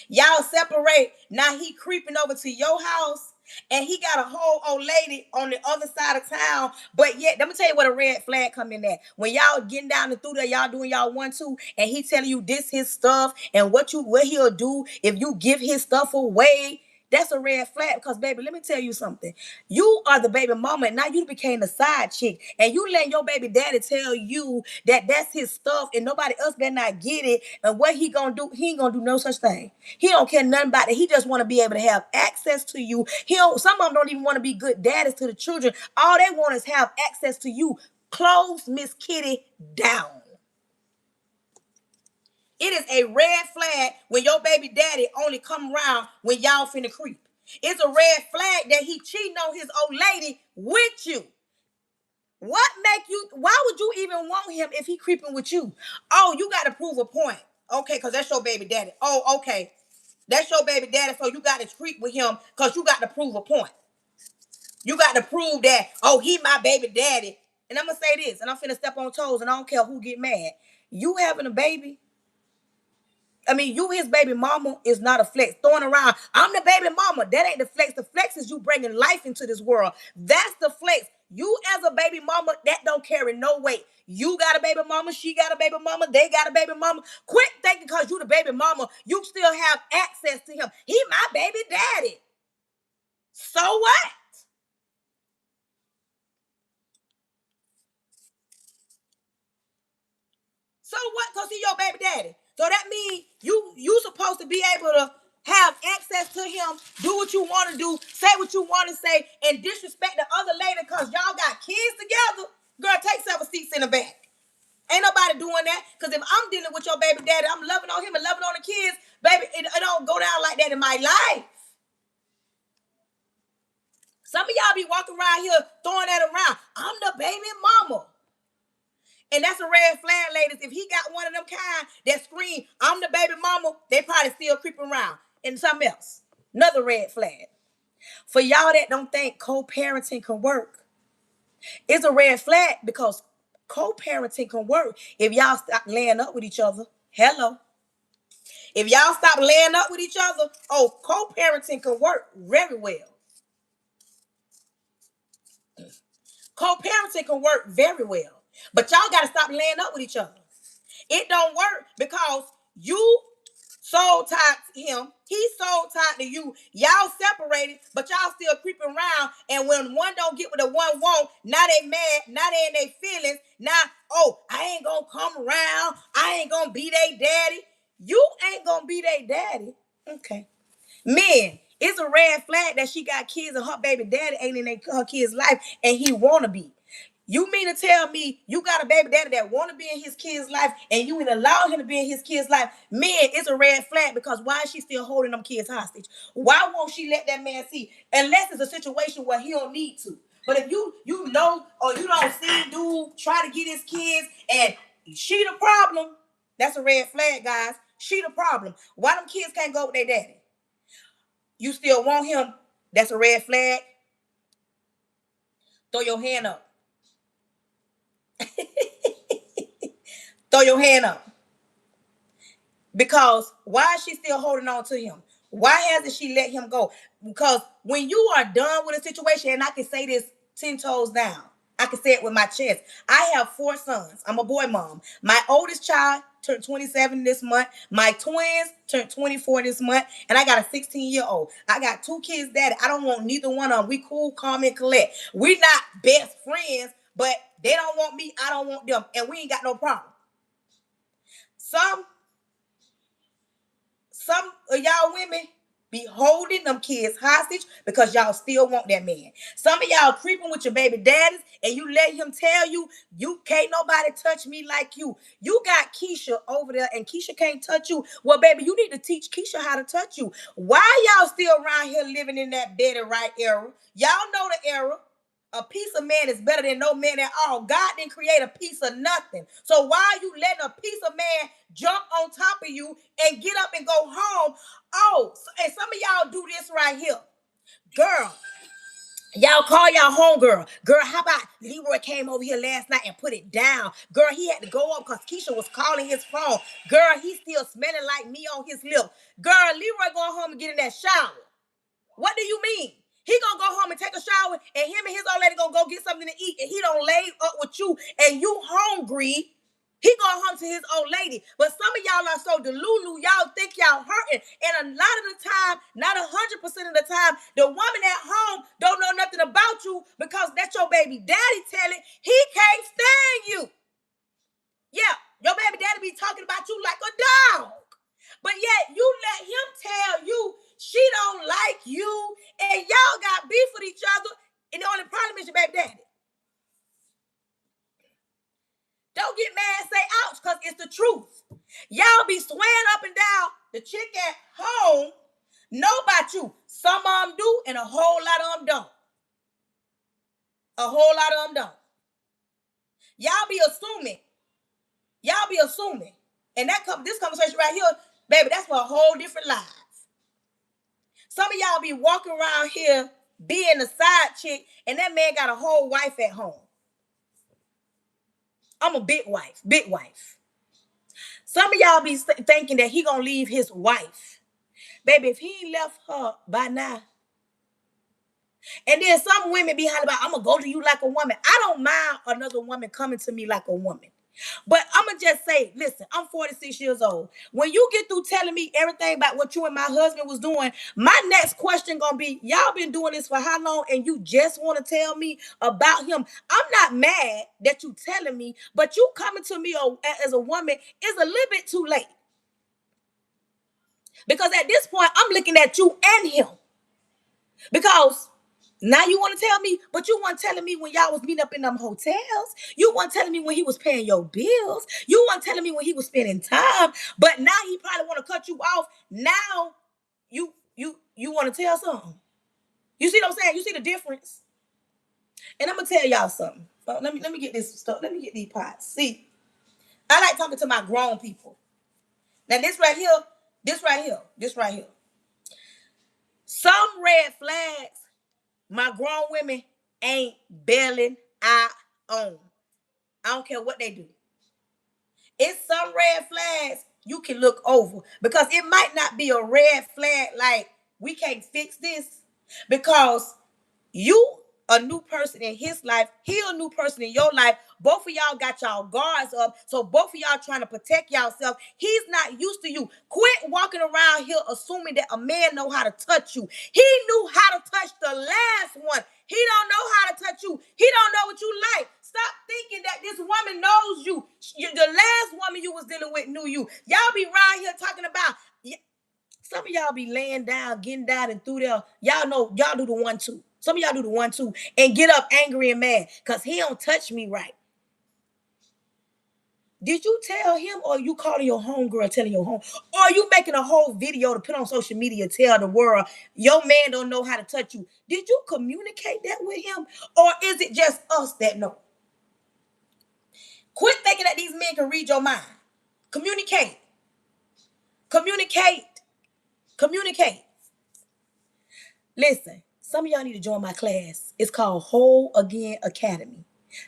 Y'all separate. Now he creeping over to your house and he got a whole old lady on the other side of town. But yet, let me tell you what a red flag come in at. When y'all getting down and through there, y'all doing y'all 1-2, and he telling you this his stuff and what he'll do if you give his stuff away. That's a red flag because, baby, let me tell you something. You are the baby mama, and now you became the side chick, and you letting your baby daddy tell you that that's his stuff, and nobody else better not get it. And what he gonna do? He ain't gonna do no such thing. He don't care nothing about it. He just want to be able to have access to you. He don't. Some of them don't even want to be good daddies to the children. All they want is have access to you. Close Miss Kitty down. It is a red flag when your baby daddy only come around when y'all finna creep. It's a red flag that he cheating on his old lady with you. What make you, why would you even want him if he creeping with you? Oh, you got to prove a point. Okay, because that's your baby daddy. Oh, okay. That's your baby daddy, so you got to creep with him because you got to prove a point. You got to prove that, oh, he my baby daddy. And I'm going to say this, and I'm finna step on toes, and I don't care who get mad. You having a baby, you his baby mama is not a flex. Throwing around, I'm the baby mama. That ain't the flex. The flex is you bringing life into this world. That's the flex. You as a baby mama, that don't carry no weight. You got a baby mama, she got a baby mama, they got a baby mama. Quit thinking because you the baby mama, you still have access to him. He my baby daddy. So what? So what? Because he your baby daddy. So that means you supposed to be able to have access to him, do what you want to do, say what you want to say, and disrespect the other lady because y'all got kids together. Girl, take several seats in the back. Ain't nobody doing that. Because if I'm dealing with your baby daddy, I'm loving on him and loving on the kids, baby, it don't go down like that in my life. Some of y'all be walking around here throwing that around. I'm the baby mama. And that's a red flag, ladies. If he got one of them kind that scream, I'm the baby mama, they probably still creeping around. And something else. Another red flag. For y'all that don't think co-parenting can work, it's a red flag because co-parenting can work if y'all stop laying up with each other. Hello. If y'all stop laying up with each other, co-parenting can work very well. Co-parenting can work very well. But y'all got to stop laying up with each other. It don't work because you soul tied to him. He soul tied to you. Y'all separated, but y'all still creeping around. And when one don't get what the one want, now they mad. Now they in their feelings. Now, I ain't gonna come around. I ain't gonna be their daddy. You ain't gonna be their daddy. Okay. Men, it's a red flag that she got kids and her baby daddy ain't in her kid's life and he wanna be. You mean to tell me you got a baby daddy that want to be in his kid's life and you ain't allow him to be in his kid's life? Man, it's a red flag because why is she still holding them kids hostage? Why won't she let that man see? Unless it's a situation where he don't need to. But if you know or you don't see dude try to get his kids and she the problem, that's a red flag, guys. She the problem. Why them kids can't go with their daddy? You still want him? That's a red flag. Throw your hand up. Throw your hand up. Because why is she still holding on to him? Why hasn't she let him go? Because when you are done with a situation, and I can say this 10 toes down, I can say it with my chest. I have 4 sons. I'm a boy mom. My oldest child turned 27 this month. My twins turned 24 this month. And I got a 16-year-old. I got 2 kids daddy. I don't want neither one of them. We cool, calm, and collect. We not best friends, but they don't want me. I don't want them. And we ain't got no problem. Some of y'all women be holding them kids hostage because y'all still want that man. Some of y'all creeping with your baby daddies and you let him tell you, you can't nobody touch me like you. You got Keisha over there and Keisha can't touch you. Well, baby, you need to teach Keisha how to touch you. Why y'all still around here living in that Betty Wright era? Y'all know the era A piece of man is better than no man at all. God didn't create a piece of nothing. So why are you letting a piece of man jump on top of you and get up and go home? Oh, and some of y'all do this right here. Girl, y'all call y'all homegirl. Girl, how about Leroy came over here last night and put it down? Girl, he had to go up because Keisha was calling his phone. Girl, he still smelling like me on his lip. Girl, Leroy going home and get in that shower. What do you mean? He gonna go home and take a shower, and him and his old lady gonna go get something to eat, and he don't lay up with you, and you hungry. He going home to his old lady. But some of y'all are so delulu, y'all think y'all hurting. And a lot of the time, not 100% of the time, the woman at home don't know nothing about you because that's your baby daddy telling he can't stand you. Yeah, your baby daddy be talking about you like a dog. But yet you let him tell you she don't like you and y'all got beef with each other, and the only problem is your baby daddy. Don't get mad, say ouch, because it's the truth. Y'all be swearing up and down the chick at home know about you. Some of them do and a whole lot of them don't. A whole lot of them don't. Y'all be assuming. Y'all be assuming. And this conversation right here, baby, that's for a whole different life. Some of y'all be walking around here being a side chick, and that man got a whole wife at home. I'm a big wife. Some of y'all be thinking that he gonna leave his wife. Baby, if he left her by now. And then some women be hollering about, I'm gonna go to you like a woman. I don't mind another woman coming to me like a woman. But I'm going to just say, listen, I'm 46 years old. When you get through telling me everything about what you and my husband was doing, my next question going to be, y'all been doing this for how long and you just want to tell me about him? I'm not mad that you telling me, but you coming to me as a woman is a little bit too late. Because at this point, I'm looking at you and him. Because now you want to tell me, but you weren't telling me when y'all was meeting up in them hotels. You weren't telling me when he was paying your bills. You weren't telling me when he was spending time. But now he probably want to cut you off. Now you want to tell something. You see what I'm saying? You see the difference? And I'm gonna tell y'all something. Let me get this stuff. Let me get these pots. See, I like talking to my grown people. Now this right here. Some red flags my grown women ain't bailing out on. I don't care what they do. It's some red flags you can look over because it might not be a red flag like we can't fix this because you a new person in his life, he a new person in your life. Both of y'all got y'all guards up, so both of y'all trying to protect yourself. He's not used to you. Quit walking around here assuming that a man know how to touch you. He knew how to touch the last one. He don't know how to touch you. He don't know what you like. Stop thinking that this woman knows you. The last woman you was dealing with knew you. Y'all be around here talking about. Some of y'all be laying down, getting down and through there. Y'all know, y'all do the 1-2. Some of y'all do the 1-2 and get up angry and mad because he don't touch me right. Did you tell him or you calling your homegirl telling your home? Or are you making a whole video to put on social media, tell the world your man don't know how to touch you? Did you communicate that with him? Or is it just us that know? Quit thinking that these men can read your mind. Communicate. Listen, some of y'all need to join my class. It's called Whole Again Academy.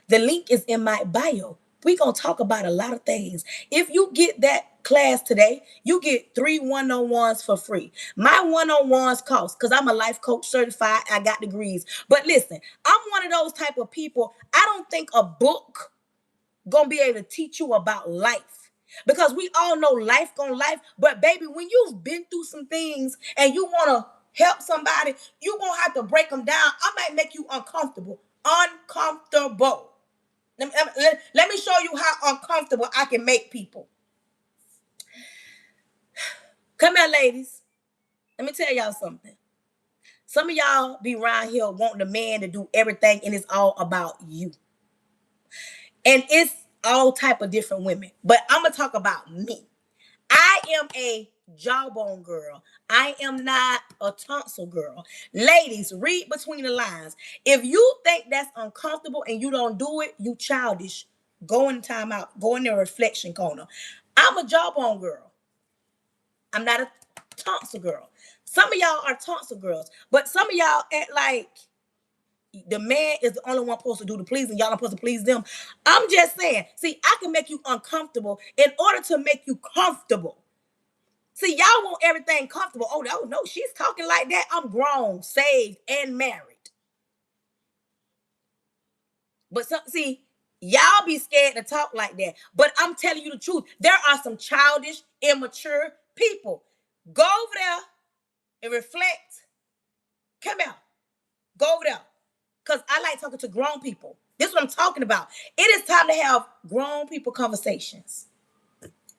The link is in my bio. We're going to talk about a lot of things. If you get that class today, you get 3 one-on-ones for free. My one-on-ones cost, because I'm a life coach certified, I got degrees. But listen, I'm one of those type of people, I don't think a book gonna be able to teach you about life. Because we all know life gonna life, but baby, when you've been through some things and you wanna help somebody, you gonna have to break them down. I might make you uncomfortable. Let me show you how uncomfortable I can make people. Come here, ladies. Let me tell y'all something. Some of y'all be around here wanting a man to do everything and it's all about you. And it's all type of different women. But I'm going to talk about me. I am a jawbone girl. I am not a tonsil girl. Ladies, read between the lines. If you think that's uncomfortable and you don't do it, you childish. Go in timeout. Go in the reflection corner. I'm a jawbone girl. I'm not a tonsil girl. Some of y'all are tonsil girls, but some of y'all act like the man is the only one supposed to do the pleasing. Y'all are supposed to please them. I'm just saying. See, I can make you uncomfortable in order to make you comfortable. See, y'all want everything comfortable. Oh, no, she's talking like that. I'm grown, saved, and married. But see, y'all be scared to talk like that. But I'm telling you the truth. There are some childish, immature people. Go over there and reflect. Come out. Go over there. Because I like talking to grown people. This is what I'm talking about. It is time to have grown people conversations.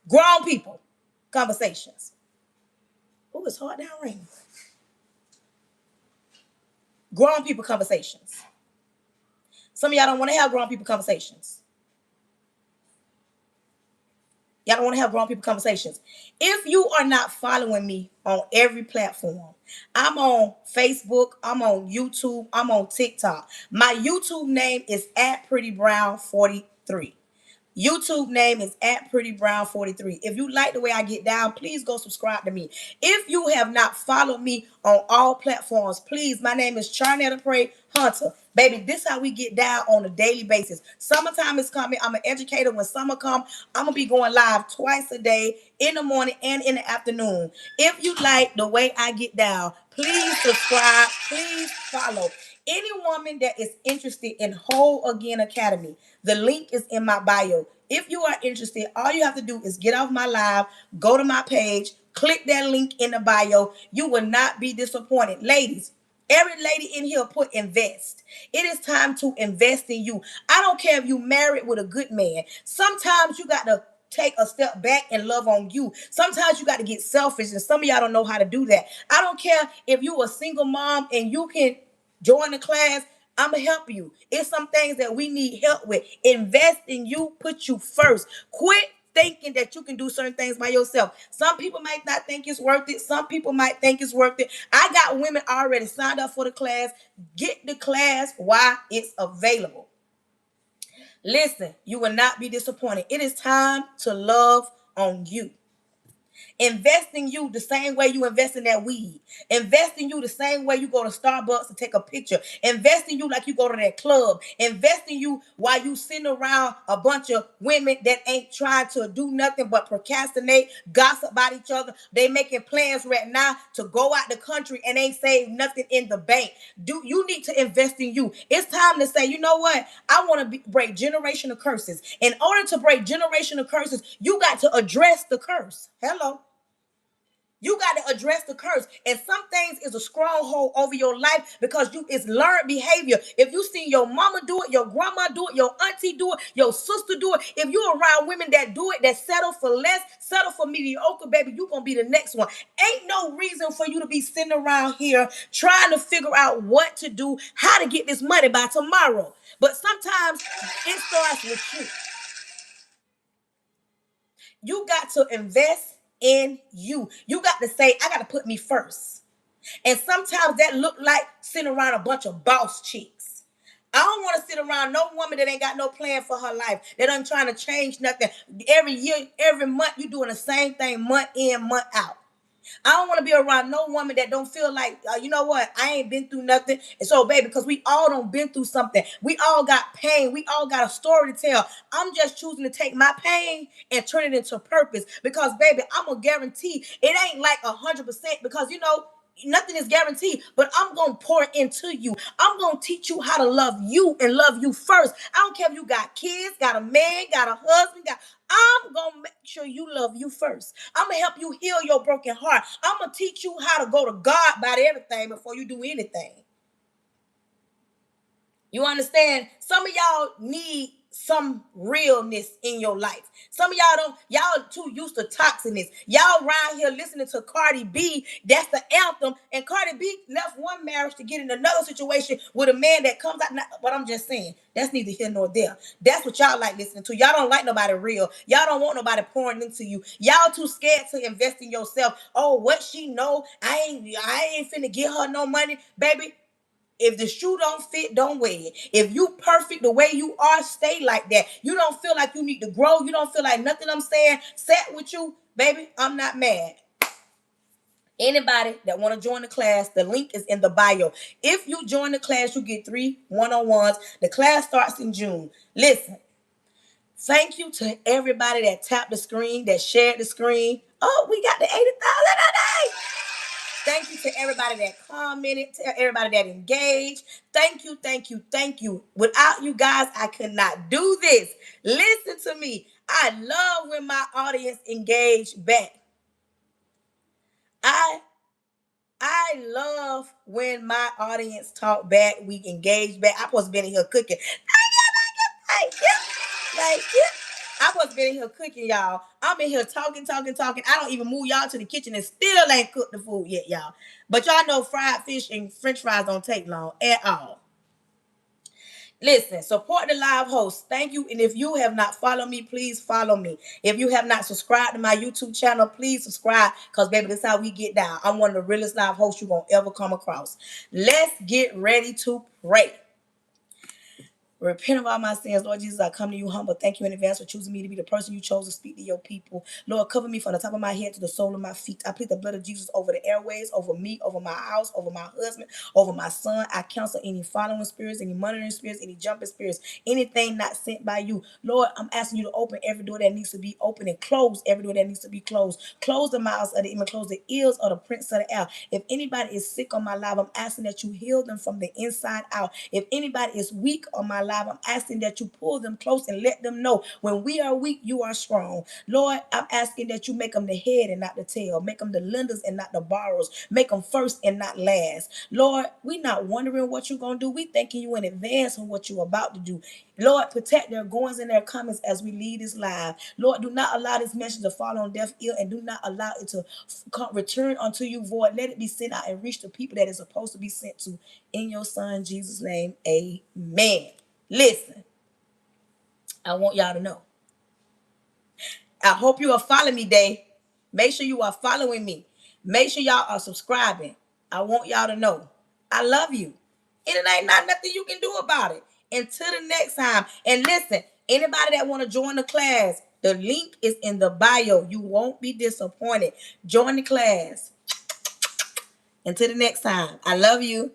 Grown people conversations. Oh, it's hard down raining. Grown people conversations. Some of y'all don't want to have grown people conversations. Y'all don't want to have grown people conversations. If you are not following me on every platform, I'm on Facebook, I'm on YouTube, I'm on TikTok. My YouTube name is @PrettyBrown43. YouTube name is @PrettyBrown43. If you like the way I get down, please go subscribe to me. If you have not followed me on all platforms, please, my name is Charnetta Pray Hunter. Baby, this is how we get down on a daily basis. Summertime is coming. I'm an educator. When summer comes, I'm going to be going live twice a day, in the morning and in the afternoon. If you like the way I get down, please subscribe. Please follow. Any woman that is interested in Whole Again Academy, the link is in my bio. If you are interested, all you have to do is get off my live, go to my page, click that link in the bio. You will not be disappointed. Ladies, every lady in here put invest. It is time to invest in you. I don't care if you married with a good man. Sometimes you got to take a step back and love on you. Sometimes you got to get selfish, and some of y'all don't know how to do that. I don't care if you a single mom and you can join the class. I'm going to help you. It's some things that we need help with. Invest in you. Put you first. Quit thinking that you can do certain things by yourself. Some people might not think it's worth it. Some people might think it's worth it. I got women already signed up for the class. Get the class while it's available. Listen, you will not be disappointed. It is time to love on you. Invest in you the same way you invest in that weed. Invest in you the same way you go to Starbucks to take a picture. Invest in you like you go to that club. Invest in you while you sitting around a bunch of women that ain't trying to do nothing but procrastinate, gossip about each other. They making plans right now to go out the country and ain't save nothing in the bank. You need to invest in you. It's time to say, you know what? I want to break generational curses. In order to break generational curses, you got to address the curse. Hello. You got to address the curse. And some things is a stronghold over your life because it's learned behavior. If you see your mama do it, your grandma do it, your auntie do it, your sister do it, if you're around women that do it, that settle for less, settle for mediocre, baby, you're going to be the next one. Ain't no reason for you to be sitting around here trying to figure out what to do, how to get this money by tomorrow. But sometimes it starts with you. You got to invest in you. You got to say, I got to put me first. And sometimes that look like sitting around a bunch of boss chicks. I don't want to sit around no woman that ain't got no plan for her life, that ain't trying to change nothing. Every year, every month, you doing the same thing month in, month out. I don't want to be around no woman that don't feel like, you know what, I ain't been through nothing. And so, baby, because we all don't been through something. We all got pain. We all got a story to tell. I'm just choosing to take my pain and turn it into purpose. Because, baby, I'm going to guarantee it ain't like 100% because, you know, nothing is guaranteed, but I'm going to pour into you. I'm going to teach you how to love you and love you first. I don't care if you got kids, got a man, got a husband, I'm going to make sure you love you first. I'm going to help you heal your broken heart. I'm going to teach you how to go to God about everything before you do anything. You understand? Some of y'all need some realness in your life. Some of y'all too used to toxicness. Y'all around here listening to Cardi B. That's the anthem. And Cardi B left one marriage to get in another situation with a man that comes out. But I'm just saying, that's neither here nor there. That's what y'all like listening to. Y'all don't like nobody real. Y'all don't want nobody pouring into you. Y'all too scared to invest in yourself. Oh, what she know? I ain't finna give her no money, baby. If the shoe don't fit, don't wear it. If you perfect the way you are, stay like that. You don't feel like you need to grow. You don't feel like nothing I'm saying set with you, baby. I'm not mad. Anybody that want to join the class, the link is in the bio. If you join the class, you get 3 one-on-ones. The class starts in June. Listen, thank you to everybody that tapped the screen, that shared the screen. Oh, we got the 80,000 today. Thank you to everybody that commented, to everybody that engaged. Thank you, thank you, thank you. Without you guys, I could not do this. Listen to me. I love when my audience engage back. I love when my audience talk back. We engage back. I'm supposed to be in here cooking. Thank you. Thank you. I was been in here cooking, y'all. I'm in here talking. I don't even move y'all to the kitchen and still ain't cooked the food yet, y'all. But y'all know fried fish and french fries don't take long at all. Listen, support the live host. Thank you. And if you have not followed me, please follow me. If you have not subscribed to my YouTube channel, please subscribe. Because, baby, this is how we get down. I'm one of the realest live hosts you're going to ever come across. Let's get ready to pray. Repent of all my sins. Lord Jesus, I come to you humble. Thank you in advance for choosing me to be the person you chose to speak to your people. Lord, cover me from the top of my head to the sole of my feet. I plead the blood of Jesus over the airways, over me, over my house, over my husband, over my son. I cancel any following spirits, any monitoring spirits, any jumping spirits, anything not sent by you. Lord, I'm asking you to open every door that needs to be open and close every door that needs to be closed. Close the mouths of the enemy, close the ears of the prince of the air. If anybody is sick on my life, I'm asking that you heal them from the inside out. If anybody is weak on my life, I'm asking that you pull them close and let them know when we are weak, you are strong. Lord, I'm asking that you make them the head and not the tail. Make them the lenders and not the borrowers. Make them first and not last. Lord, we're not wondering what you're going to do. We thanking you in advance for what you're about to do. Lord, protect their goings and their comings as we lead this live. Lord, do not allow this message to fall on deaf ear and do not allow it to return unto you void. Let it be sent out and reach the people that it's supposed to be sent to. In your son, Jesus' name, amen. Listen, I want y'all to know. I hope you are following me, Dave. Make sure you are following me. Make sure y'all are subscribing. I want y'all to know I love you. And it ain't nothing you can do about it. Until the next time. And listen, anybody that want to join the class, the link is in the bio. You won't be disappointed. Join the class. Until the next time. I love you.